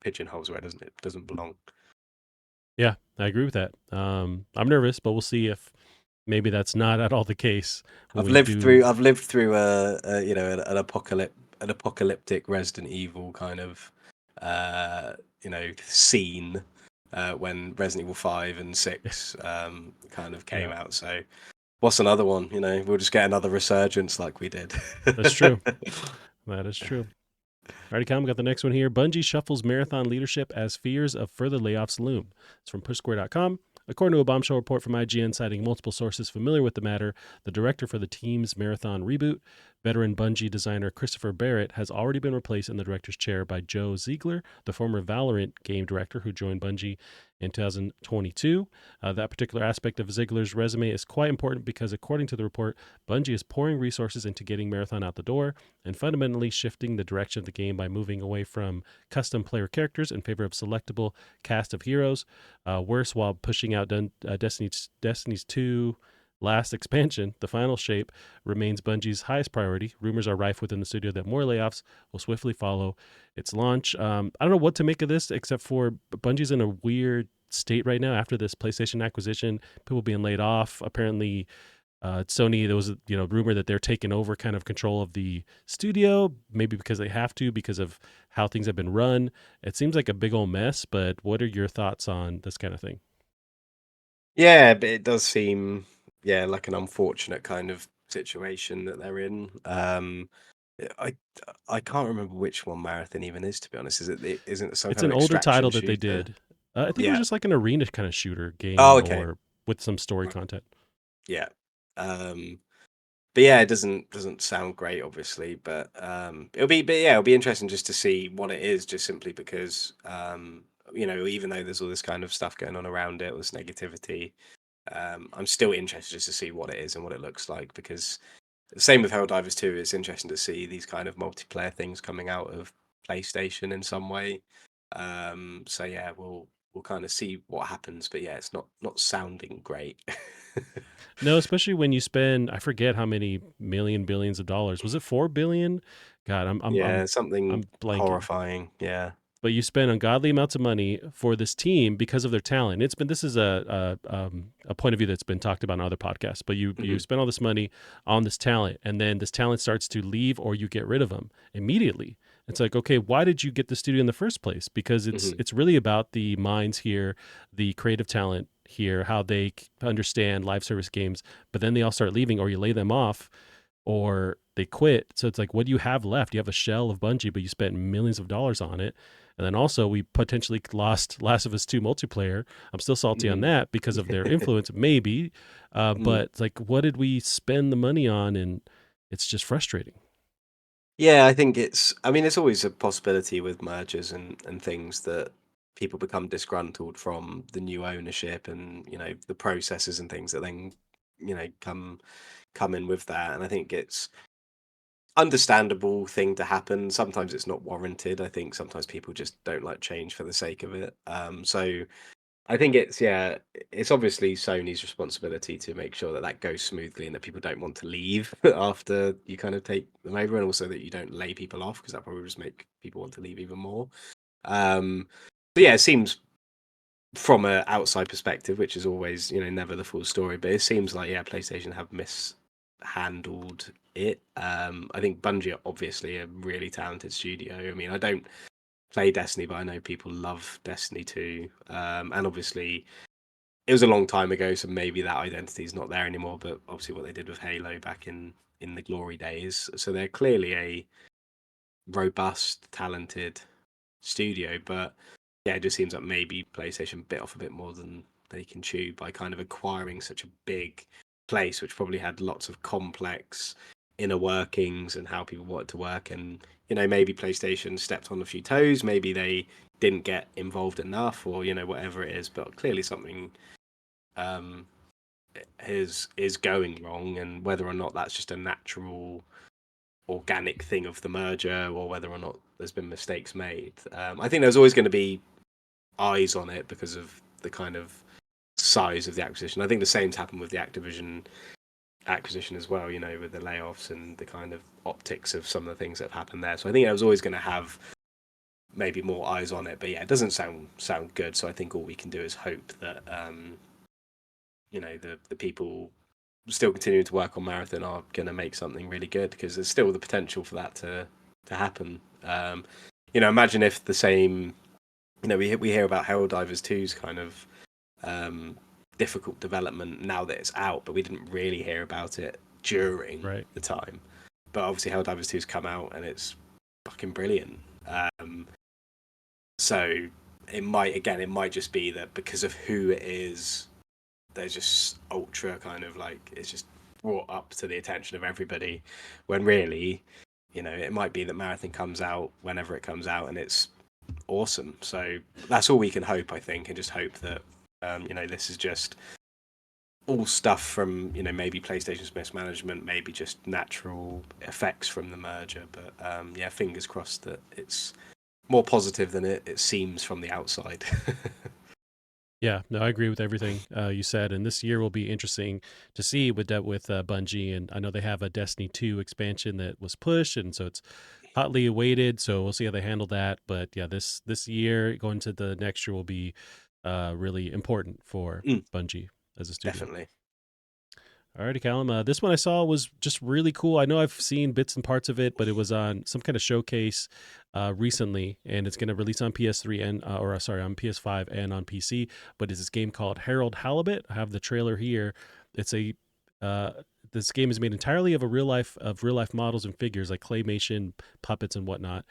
pigeonholes where it doesn't belong. Yeah, I agree with that. I'm nervous, but we'll see if maybe that's not at all the case when I've we lived do. through I've lived through an apocalyptic Resident Evil kind of scene when Resident Evil 5 and 6 kind of came Yeah, out. So what's another one? You know, we'll just get another resurgence like we did. that's true. That is true. Alrighty, Cam, we got the next one here. Bungie shuffles marathon leadership as fears of further layoffs loom. It's from pushsquare.com. According to a bombshell report from IGN citing multiple sources familiar with the matter, the director for the team's marathon reboot, veteran Bungie designer Christopher Barrett, has already been replaced in the director's chair by Joe Ziegler, the former Valorant game director who joined Bungie in 2022. That particular aspect of Ziegler's resume is quite important because, according to the report, Bungie is pouring resources into getting Marathon out the door and fundamentally shifting the direction of the game by moving away from custom player characters in favor of selectable cast of heroes. Worse, while pushing out Destiny's 2 last expansion, the final shape remains Bungie's highest priority. Rumors are rife within the studio that more layoffs will swiftly follow its launch. I don't know what to make of this, except for Bungie's in a weird state right now after this PlayStation acquisition. People being laid off. Apparently, Sony, there was rumor that they're taking over kind of control of the studio, maybe because they have to, because of how things have been run. It seems like a big old mess, but what are your thoughts on this kind of thing? Yeah, but it does seem like an unfortunate kind of situation that they're in. I I can't remember which one Marathon even is, to be honest. Isn't it some It's kind an of older extraction title that they shooter? did. I think it was Yeah. just like an arena kind of shooter Oh, game okay. or with some story Right. content. Yeah. But yeah, it doesn't sound great, obviously. It'll be interesting just to see what it is, just simply because even though there's all this kind of stuff going on around it, all this negativity, I'm still interested just to see what it is and what it looks like because same with Helldivers 2, it's interesting to see these kind of multiplayer things coming out of PlayStation in some way. So yeah, we'll kind of see what happens, but yeah, it's not sounding great. No, especially when you spend, I forget how many million billions of dollars. Was it 4 billion? God, Yeah, something I'm blanking. horrifying. Yeah. But you spend ungodly amounts of money for this team because of their talent. This is a point of view that's been talked about on other podcasts. But you Hmm. spend all this money on this talent, and then this talent starts to leave, or you get rid of them immediately. It's like, okay, why did you get the studio in the first place? Because Hmm. it's really about the minds here, the creative talent here, how they understand live service games. But then they all start leaving, or you lay them off, or they quit. So it's like, what do you have left? You have a shell of Bungie, but you spent millions of dollars on it. And then also, we potentially lost Last of Us 2 multiplayer. I'm still salty on Hmm. that because of their influence, maybe. Hmm. But it's like, what did we spend the money on? And it's just frustrating. Yeah, I think it's. I mean, it's always a possibility with mergers and things that people become disgruntled from the new ownership and the processes and things that then come in with that. And I think it's understandable thing to happen. Sometimes it's not warranted. I think sometimes people just don't like change for the sake of it. So I think it's yeah, it's obviously Sony's responsibility to make sure that that goes smoothly and that people don't want to leave after you kind of take them over, and also that you don't lay people off because that probably just make people want to leave even more. Um, but yeah, it seems from a outside perspective, which is always never the full story, but it seems like yeah, PlayStation have mishandled it. I think Bungie are obviously a really talented studio. I mean, I don't play Destiny, but I know people love Destiny too. And obviously, it was a long time ago, so maybe that identity is not there anymore. But obviously, what they did with Halo back in the glory days, so they're clearly a robust, talented studio. But yeah, it just seems like maybe PlayStation bit off a bit more than they can chew by kind of acquiring such a big place, which probably had lots of complex inner workings and how people wanted to work. And maybe PlayStation stepped on a few toes. Maybe they didn't get involved enough, or whatever it is. But clearly something um, is going wrong, and whether or not that's just a natural organic thing of the merger or whether or not there's been mistakes made. I think there's always going to be eyes on it because of the kind of size of the acquisition. I think the same's happened with the Activision acquisition as well, with the layoffs and the kind of optics of some of the things that have happened there. So I think I was always going to have maybe more eyes on it. But yeah, it doesn't sound good. So I think all we can do is hope that the people still continuing to work on Marathon are going to make something really good because there's still the potential for that to happen. Imagine if the same. We hear about Helldivers 2's kind of um, difficult development now that it's out, but we didn't really hear about it during Right. the time. But obviously, Helldivers 2's come out and it's fucking brilliant. So it might just be that because of who it is, they're just ultra kind of like it's just brought up to the attention of everybody. When really, it might be that Marathon comes out whenever it comes out and it's awesome. So that's all we can hope, I think, and just hope that this is just all stuff from maybe PlayStation's mismanagement, maybe just natural effects from the merger. But yeah, fingers crossed that it's more positive than it seems from the outside. Yeah, no, I agree with everything you said, and this year will be interesting to see with Bungie. And I know they have a Destiny 2 expansion that was pushed, and so it's hotly awaited. So we'll see how they handle that. But yeah, this year going to the next year will be really important for Mm, Bungie as a studio. definitely. Alrighty, Callum. This one I saw was just really cool. I know I've seen bits and parts of it, but it was on some kind of showcase recently, and it's going to release on PS3 and sorry, on PS5 and on PC. But it's this game called Harold Halibut. I have the trailer here. It's a uh, this game is made entirely of real life models and figures like claymation, puppets, and whatnot.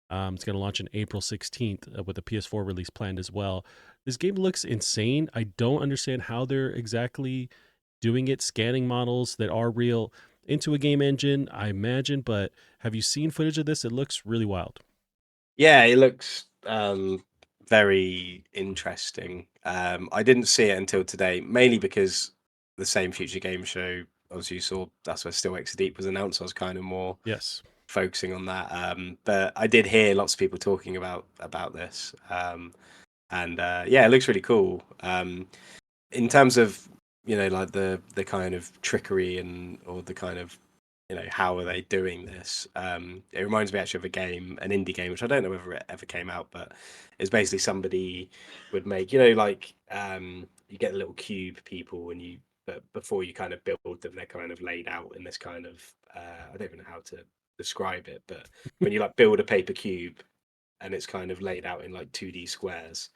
It's going to launch on April 16th with a PS4 release planned as well. This game looks insane. I don't understand how they're exactly doing it, scanning models that are real into a game engine, I imagine. But have you seen footage of this? It looks really wild. Yeah, it looks very interesting. I didn't see it until today, mainly because the same Future Game Show, as you saw, that's where Still Extra Deep was announced. I was kind of more Yes. focusing on that. But I did hear lots of people talking about this, and yeah, it looks really cool. In terms of like the kind of trickery and or the kind of how are they doing this, it reminds me actually of a game, an indie game, which I don't know whether it ever came out, but it's basically somebody would make like you get the little cube people and you but before you kind of build them they're kind of laid out in this kind of I don't even know how to describe it, but when you like build a paper cube and it's kind of laid out in like 2D squares.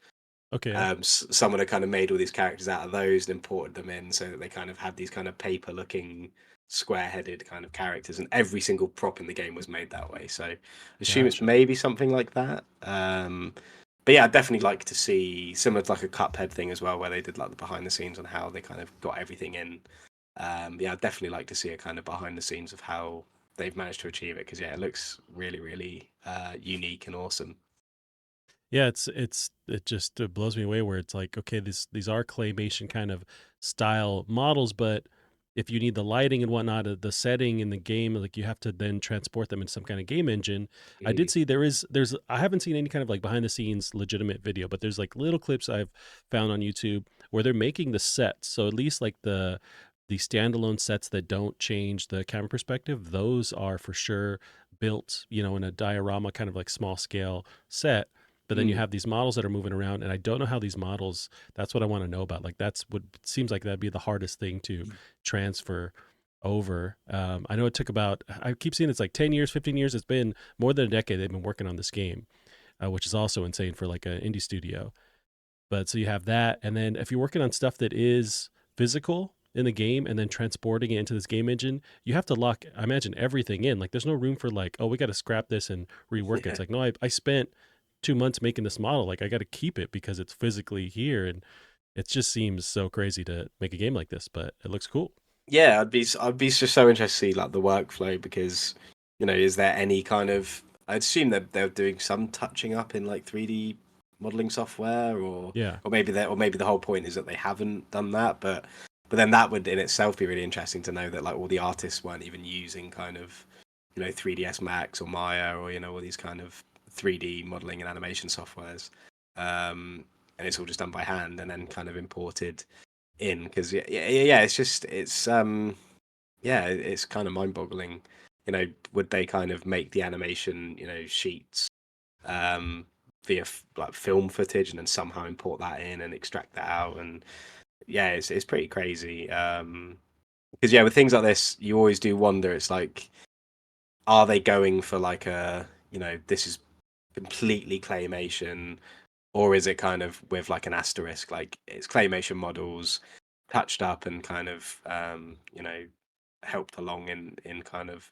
Okay. Yeah. Someone had kind of made all these characters out of those and imported them in so that they kind of had these kind of paper looking square-headed kind of characters, and every single prop in the game was made that way. So I assume it's Gotcha. maybe something like that. But yeah, I'd definitely like to see similar to like a Cuphead thing as well, where they did like the behind the scenes on how they kind of got everything in. Yeah, I'd definitely like to see a kind of behind the scenes of how they've managed to achieve it, because yeah, it looks really, really unique and awesome. Yeah, it just blows me away where it's like, okay, these are claymation kind of style models, but if you need the lighting and whatnot, the setting in the game, like you have to then transport them in some kind of game engine. I did Mm. see there's I haven't seen any kind of like behind the scenes legitimate video, but there's like little clips I've found on YouTube where they're making the sets. So at least like the standalone sets that don't change the camera perspective, those are for sure built, in a diorama kind of like small scale set. But then you Mm. have these models that are moving around, and I don't know how these models. That's what I want to know about. Like that's what seems like that'd be the hardest thing to transfer over. I know it took about. I keep seeing it's like 10 years, 15 years. It's been more than a decade they've been working on this game, which is also insane for like an indie studio. But so you have that, and then if you're working on stuff that is physical in the game and then transporting it into this game engine, you have to lock, I imagine, everything in. Like there's no room for like, oh, we got to scrap this and rework it. Yeah. It's like, no, I spent 2 months making this model. Like I got to keep it because it's physically here, and it just seems so crazy to make a game like this, but it looks cool. Yeah, I'd be just so interested to see like the workflow, because is there any kind of, I'd assume that they're doing some touching up in like 3D modeling software, or Yeah, maybe the whole point is that they haven't done that, but then that would in itself be really interesting to know that like all the artists weren't even using kind of 3ds Max or Maya, or all these kind of 3D modeling and animation softwares, and it's all just done by hand and then kind of imported in, because yeah, yeah, it's kind of mind-boggling. Would they kind of make the animation sheets via like film footage, and then somehow import that in and extract that out? And yeah, it's pretty crazy. Because yeah, with things like this, you always do wonder. It's like, are they going for like a, this is completely claymation, or is it kind of with like an asterisk, like it's claymation models touched up and kind of helped along in kind of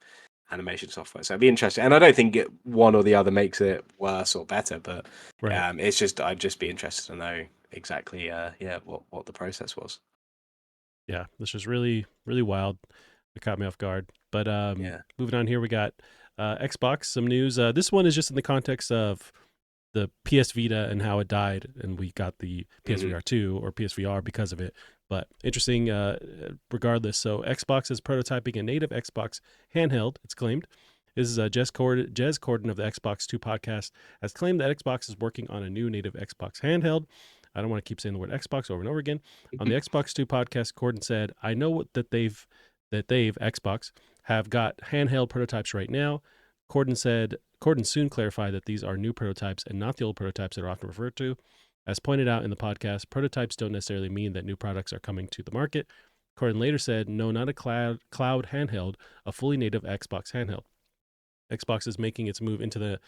animation software? So it'd be interesting, and I don't think one or the other makes it worse or better, but right. it's just, I'd just be interested to know exactly yeah, what the process was. Yeah, this was really really wild. It caught me off guard. But Yeah. moving on here, we got Xbox. Some news. This one is just in the context of the PS Vita and how it died, and we got the Hmm. PSVR 2 or PSVR because of it. But interesting, regardless. So Xbox is prototyping a native Xbox handheld. It's claimed. This is Jez Corden of the Xbox 2 podcast has claimed that Xbox is working on a new native Xbox handheld. I don't want to keep saying the word Xbox over and over again. On the Xbox 2 podcast, Corden said, "I know that they've Xbox have got handheld prototypes right now." Corden soon clarified that these are new prototypes and not the old prototypes that are often referred to. As pointed out in the podcast, prototypes don't necessarily mean that new products are coming to the market. Corden later said, "No, not a cloud handheld, a fully native Xbox handheld." Xbox is making its move into the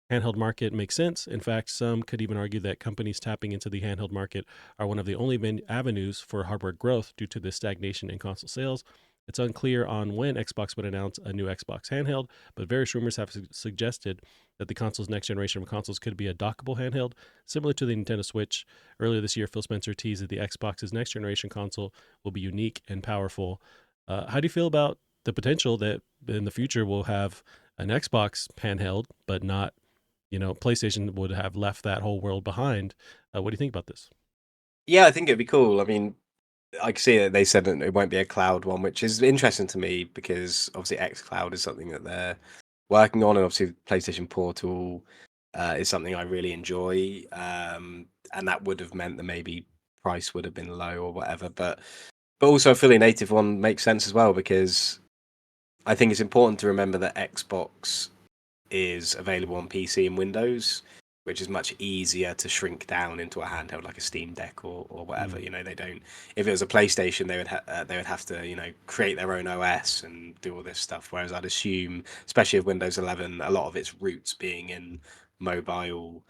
handheld market makes sense. In fact, some could even argue that companies tapping into the handheld market are one of the only avenues for hardware growth due to the stagnation in console sales. It's unclear on when Xbox would announce a new Xbox handheld, but various rumors have suggested that the console's next generation of consoles could be a dockable handheld, similar to the Nintendo Switch. Earlier this year, Phil Spencer teased that the Xbox's next generation console will be unique and powerful. How do you feel about the potential that in the future we'll have an Xbox handheld, but not PlayStation would have left that whole world behind. What do you think about this? Yeah, I think it'd be cool. I mean, I can see that they said that it won't be a cloud one, which is interesting to me, because obviously X Cloud is something that they're working on, and obviously PlayStation Portal is something I really enjoy, and that would have meant that maybe price would have been low or whatever, but also a fully native one makes sense as well, because I think it's important to remember that Xbox is available on PC and Windows, which is much easier to shrink down into a handheld like a Steam Deck or whatever. Mm, They don't. If it was a PlayStation, they would have to create their own OS and do all this stuff. Whereas I'd assume, especially with Windows 11, a lot of its roots being in mobile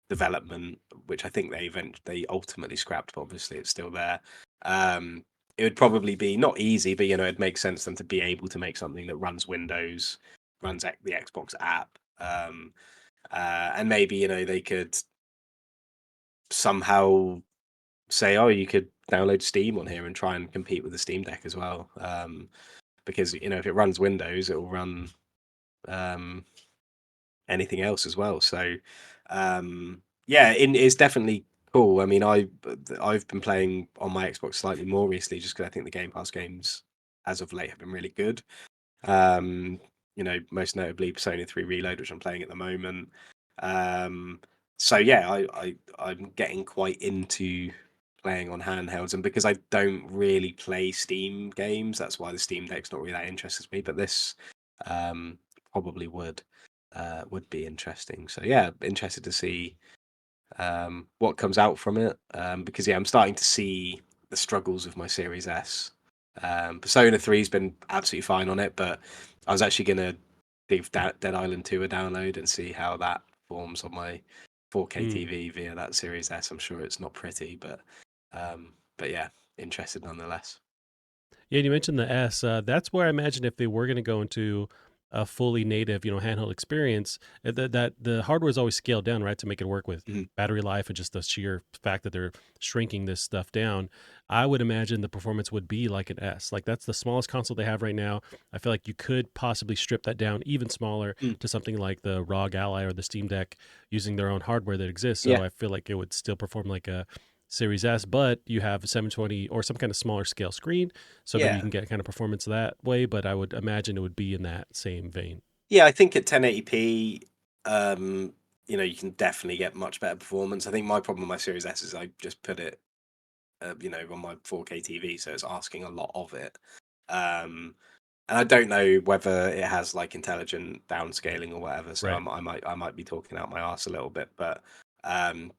development, which I think they ultimately scrapped, but obviously it's still there. Um, it would probably be not easy, but it makes sense for them to be able to make something that runs Windows, runs the Xbox app, and maybe they could somehow say, oh, you could download Steam on here and try and compete with the Steam Deck as well. because if it runs Windows, it will run um, anything else as well. So yeah, it's definitely cool. I mean, I've been playing on my Xbox slightly more recently, just because I think the Game Pass games as of late have been really good. Um, most notably Persona 3 Reload, which I'm playing at the moment. Um, so yeah, I'm getting quite into playing on handhelds, and because I don't really play Steam games, that's why the Steam Deck's not really that interested me. But this um, probably would be interesting. So yeah, interested to see what comes out from it. Because yeah, I'm starting to see the struggles of my Series S. Persona 3's been absolutely fine on it, but I was actually gonna give Dead Island 2 a download and see how that performs on my 4K Mm. TV via that Series S. I'm sure it's not pretty, but yeah, interested nonetheless. Yeah, and you mentioned the S. That's where I imagine if they were going to go into a fully native, handheld experience, that the hardware is always scaled down, right, to make it work with Mhm. battery life and just the sheer fact that they're shrinking this stuff down. I would imagine the performance would be like an S. Like that's the smallest console they have right now. I feel like you could possibly strip that down even smaller Mm. to something like the ROG Ally or the Steam Deck using their own hardware that exists. So Yeah, I feel like it would still perform like a Series S, but you have a 720 or some kind of smaller scale screen, so maybe you yeah. can get kind of performance that way. But I would imagine it would be in that same vein. Yeah, I think at 1080p, you can definitely get much better performance. I think my problem with my Series S is I just put it, on my 4K TV, so it's asking a lot of it. Um, and I don't know whether it has like intelligent downscaling or whatever. So Right. I might be talking out my arse a little bit, but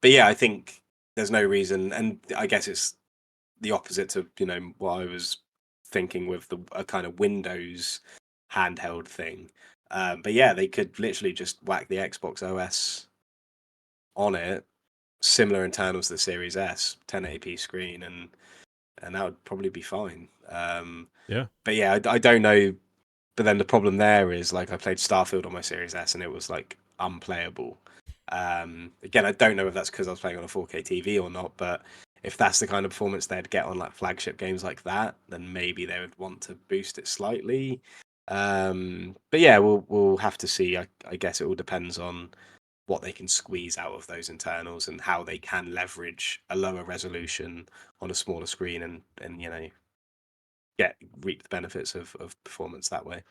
yeah, I think there's no reason, and I guess it's the opposite to what I was thinking with a kind of Windows handheld thing. But yeah, they could literally just whack the Xbox OS on it, similar internals to the Series S, 1080p screen, and that would probably be fine. Yeah. But yeah, I don't know. But then the problem there is like I played Starfield on my Series S and it was like unplayable. Again, I don't know if that's because I was playing on a 4K TV or not, but if that's the kind of performance they'd get on like flagship games like that, then maybe they would want to boost it slightly. But yeah, we'll have to see. I guess it all depends on what they can squeeze out of those internals and how they can leverage a lower resolution on a smaller screen and get reap the benefits of performance that way.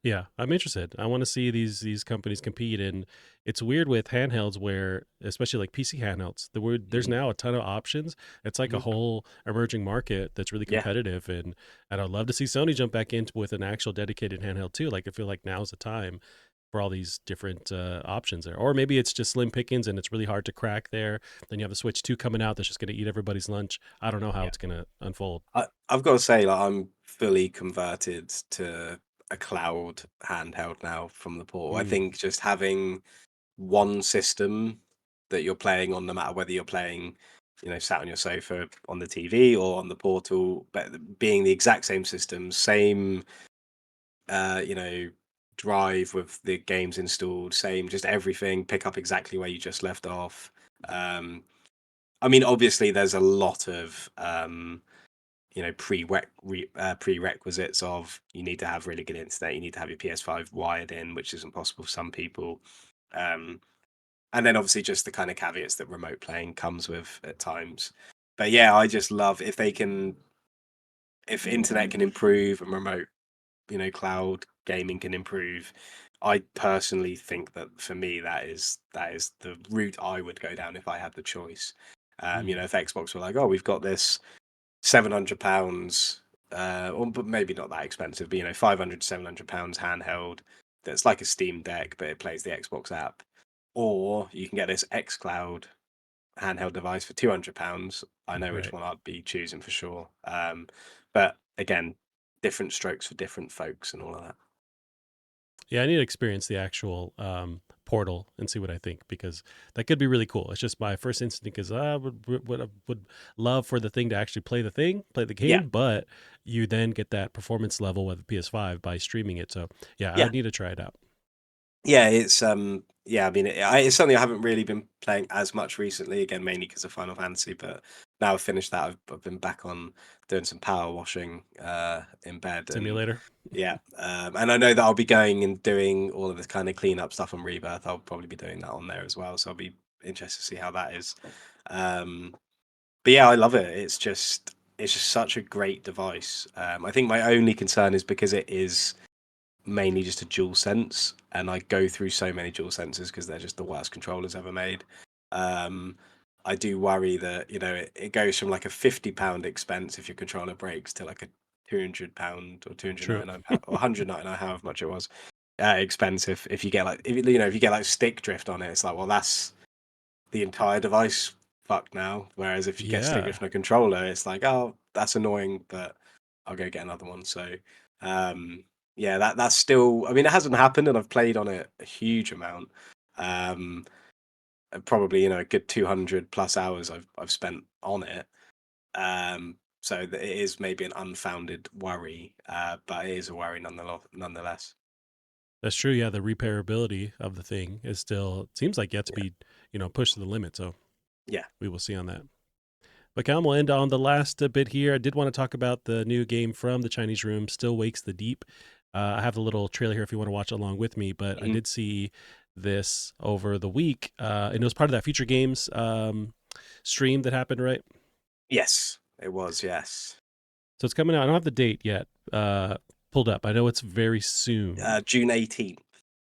Yeah, I'm interested. I want to see these companies compete, and it's weird with handhelds where, especially like PC handhelds, there's Mm. now a ton of options. It's like a Mhm. whole emerging market that's really Yeah, competitive, and I'd love to see Sony jump back into with an actual dedicated handheld too. Like I feel like now's the time for all these different options there, or maybe it's just slim pickings and it's really hard to crack there. Then you have the Switch 2 coming out that's just going to eat everybody's lunch. I don't know how yeah. it's going to unfold. I've got to say, like, I'm fully converted to a cloud handheld now from the portal. I Mm, think just having one system that you're playing on, no matter whether you're playing, sat on your sofa on the TV or on the portal, but being the exact same system, same, uh, you know, drive with the games installed, same, just everything, pick up exactly where you just left off. Um, I mean, obviously, there's a lot of prerequisites of you need to have really good internet, you need to have your PS5 wired in, which isn't possible for some people. Um, and then obviously just the kind of caveats that remote playing comes with at times. But yeah, I just love if internet can improve and remote, cloud gaming can improve. I personally think that for me that is the route I would go down if I had the choice. mm, If Xbox were like, oh, we've got this £700, or but maybe not that expensive, but £500 to £700 handheld that's like a Steam Deck, but it plays the Xbox app. Or you can get this xCloud handheld device for £200. I know which right. one I'd be choosing for sure. But again, different strokes for different folks and all of that. Yeah, I need to experience the actual portal and see what I think because that could be really cool. It's just my first instinct is I would love for the thing to actually play the Yeah, game, but you then get that performance level with the PS5 by streaming it. So yeah, I yeah, would need to try it out. Yeah, yeah, I mean, it's something I haven't really been playing as much recently. Again, mainly because of Final Fantasy. But now I've finished that, I've been back on doing some power washing in bed, and Simulator. yeah, and I know that I'll be going and doing all of this kind of cleanup stuff on Rebirth. I'll probably be doing that on there as well. So I'll be interested to see how that is. Um, but yeah, I love it. It's just such a great device. I think my only concern is because it is mainly just a dual sense, and I go through so many dual senses because they're just the worst controllers ever made. Um, I do worry that it goes from like a £50 expense if your controller breaks to like a £200 or True. 299 or 199, however much it was, expensive if you get like if you get like stick drift on it. It's like, well, that's the entire device fucked now. Whereas if you get stick Yeah, drift on a controller, it's like, oh, that's annoying, but I'll go get another one. So yeah, that's still. I mean, it hasn't happened, and I've played on it a huge amount. Um, Probably a good 200 plus hours I've spent on it. So it is maybe an unfounded worry, but it is a worry nonetheless. that's true. Yeah, the repairability of the thing is still, it seems like yet to Yeah, be, pushed to the limit. So yeah. we will see on that. But Callum, we'll end on the last bit here. I did want to talk about the new game from the Chinese Room, Still Wakes the Deep. I have the little trailer here if you want to watch along with me, but I Mhm. did see this over the week, and it was part of that Future Games stream that happened, right? Yes, it was. Yes, So it's coming out. I don't have the date yet pulled up. I know it's very soon. June 18th.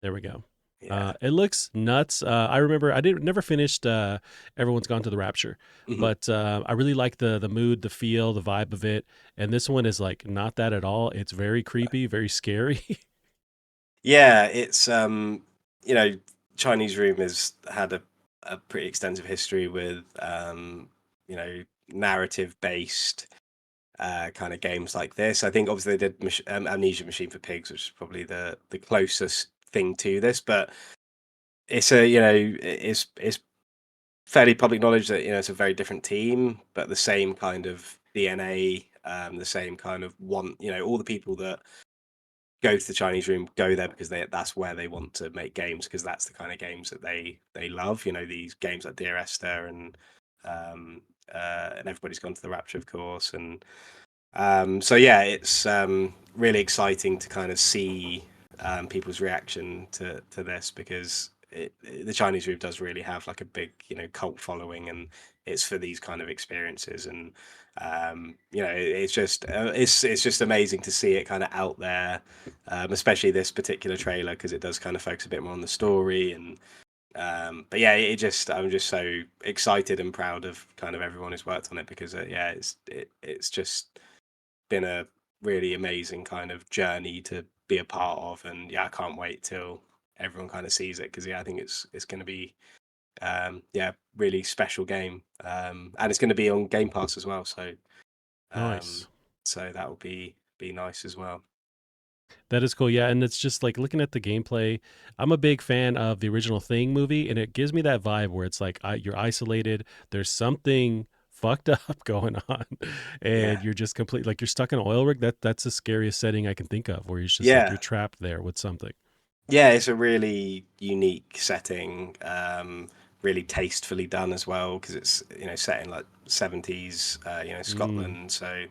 There we go. Yeah. It looks nuts. I remember I didn't never finished Everyone's Gone to the Rapture, Mhm. but I really like the mood, the feel, the vibe of it. And this one is like not that at all. It's very creepy, very scary. Yeah, it's you know, Chinese Room has had a pretty extensive history with narrative based kind of games like this. I think obviously they did Amnesia Machine for Pigs, which is probably the closest thing to this, but it's fairly public knowledge that it's a very different team, but the same kind of DNA, the same kind of want. All the people that go to the Chinese Room go there because that's where they want to make games, because that's the kind of games that they love. These games like Dear Esther um, and Everybody's Gone to the Rapture, of course. And so yeah, it's really exciting to kind of see people's reaction to this, because the Chinese Room does really have like a big cult following, and it's for these kind of experiences. And it's just amazing to see it kind of out there, especially this particular trailer, because it does kind of focus a bit more on the story. And but yeah, I'm just so excited and proud of kind of everyone who's worked on it, because yeah, it's just been a really amazing kind of journey to be a part of. And yeah, I can't wait till everyone kind of sees it, because yeah, I think it's going to be yeah, really special game, and it's going to be on Game Pass as well. So Nice. um, that will be nice as well. That is cool. Yeah, and it's just like looking at the gameplay. I'm a big fan of the original Thing movie, and it gives me that vibe where it's like you're isolated. There's something fucked up going on, Yeah, and you're just complete like you're stuck in an oil rig. That's the scariest setting I can think of, where it's just like you're yeah, trapped there with something. yeah. It's a really unique setting, really tastefully done as well, because it's set in like 70s, Mm, Scotland. So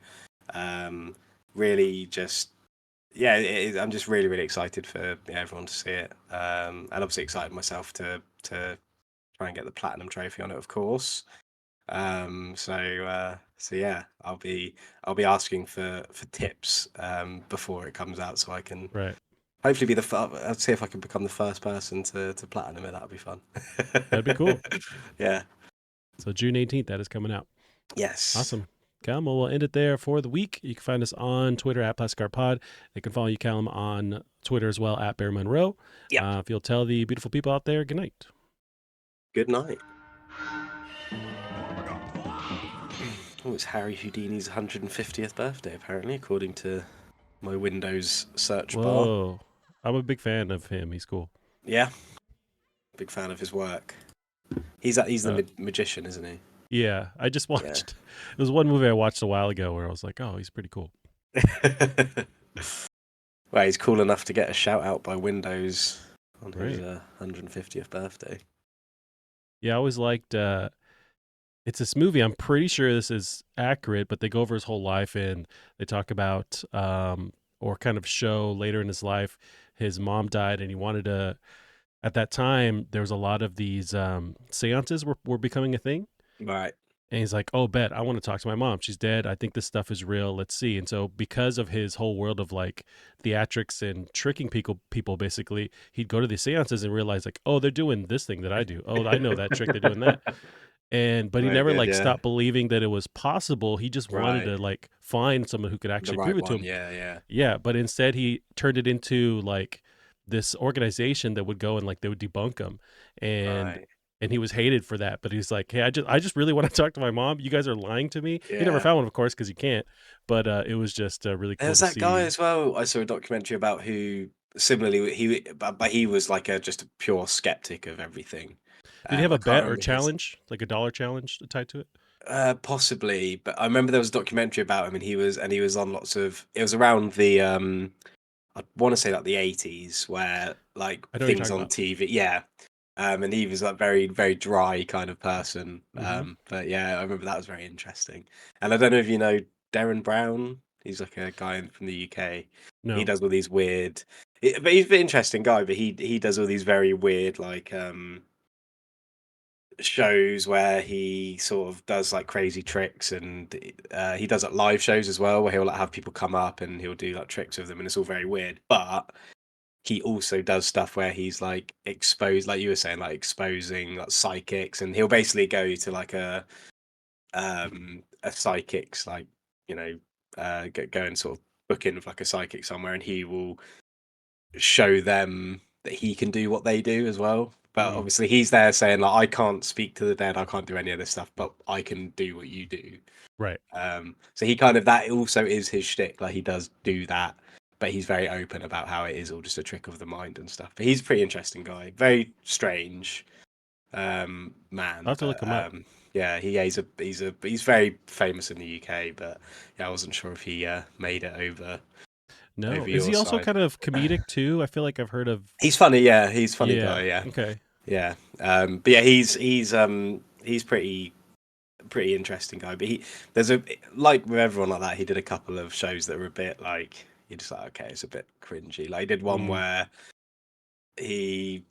um, really just yeah, I'm just really really excited for everyone to see it, and obviously excited myself to try and get the platinum trophy on it, of course. So yeah, I'll be asking for tips before it comes out, so I can right. hopefully be I'd see if I can become the first person to platinum it. That would be fun. That'd be cool. Yeah. So June 18th, that is coming out. Yes. Awesome. Callum, well, we'll end it there for the week. You can find us on Twitter at PlastiCarPod. They can follow you, Callum, on Twitter as well at Bear Monroe. Yep. If you'll tell the beautiful people out there, good night. Good night. Oh, it's Harry Houdini's 150th birthday, apparently, according to my Windows search bar. Whoa. I'm a big fan of him. He's cool. Yeah, big fan of his work. He's the Uh, magician, isn't he? yeah, I just Yeah. watched. There was one movie I watched a while ago where I was like, oh, he's pretty cool. Well, he's cool enough to get a shout out by Windows on his Right. 150th birthday. Yeah, I always liked. It's this movie. I'm pretty sure this is accurate, but they go over his whole life and they talk about, or kind of show later in his life, his mom died and he wanted to. At that time, there was a lot of these seances were becoming a thing. Right. And he's like, "Oh, bet I want to talk to my mom. She's dead. I think this stuff is real. Let's see." And so, because of his whole world of like theatrics and tricking people basically, he'd go to these seances and realize like, "Oh, they're doing this thing that I do. Oh, I know that trick. They're doing that." And but he Very never good. like Yeah. stopped believing that it was possible. He just wanted Right. to like find someone who could The actually right prove it to one. him. Yeah. Yeah. Yeah, but instead he turned it into like this organization that would go and like they would debunk him, and Right. and he was hated for that. But he's like, "Hey, I just really want to talk to my mom. You guys are lying to me." He never Yeah. found one, of course, because you can't. But it was just really cool There's to that guy see. as well. I saw a documentary about who similarly but he was like a just a pure skeptic of everything. Did he have I a can't bet or remember his challenge, like a dollar challenge tied to it? possibly, but I remember there was a documentary about him, and he was on lots of. It was around the I want to say like the 80s, where like I know what you're things talking on about. TV, yeah. And he was like very dry kind of person. Mm-hmm. But yeah, I remember that was very interesting. And I don't know if you know Darren Brown. He's like a guy from the UK. He No. does all these weird, but he's an interesting guy. But he does all these very weird like shows where he sort of does like crazy tricks, and he does like live shows as well where he'll like have people come up and he'll do like tricks with them, and it's all very weird. But he also does stuff where he's like exposed, like you were saying, like exposing like psychics, and he'll basically go to like a psychic's like you know go and sort of book in with like a psychic somewhere, and he will show them that he can do what they do as well. But Mm, obviously, he's there saying like, I can't speak to the dead, I can't do any of this stuff, but I can do what you do. right. So he kind of that also is his shtick. Like he does do that, but he's very open about how it is all just a trick of the mind and stuff. But he's a pretty interesting guy, very strange I'll man. have to But look him up. yeah, he's very famous in the UK. But yeah, I wasn't sure if he made it No. over Is your he also side. kind of comedic too? I feel like I've heard of. He's funny, yeah. He's a funny Yeah. guy, yeah, Okay. yeah. But yeah, he's pretty interesting guy. But he there's a like with everyone like that. He did a couple of shows that were a bit like you're just like okay, it's a bit cringy. Like he did one Mm, where he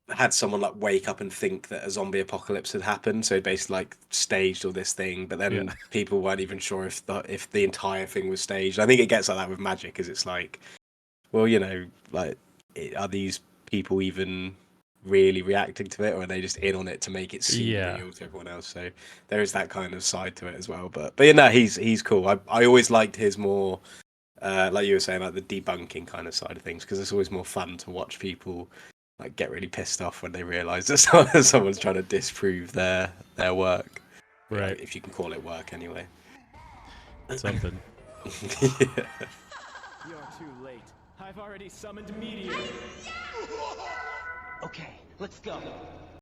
had someone like wake up and think that a zombie apocalypse had happened. So he basically like staged all this thing, but yeah. then people weren't even sure if the entire thing was staged. I think it gets like that with magic, because it's like, well, like are these people even really reacting to it, or are they just in on it to make it seem Yeah. real to everyone else? So there is that kind of side to it as well. But yeah, no, he's cool. I always liked his more like you were saying, like the debunking kind of side of things, because it's always more fun to watch people like get really pissed off when they realise that someone's trying to disprove their work. Yeah, Right. if you can call it work anyway. Something. Yeah. You're too late. I've already summoned Meteor. Okay, let's go.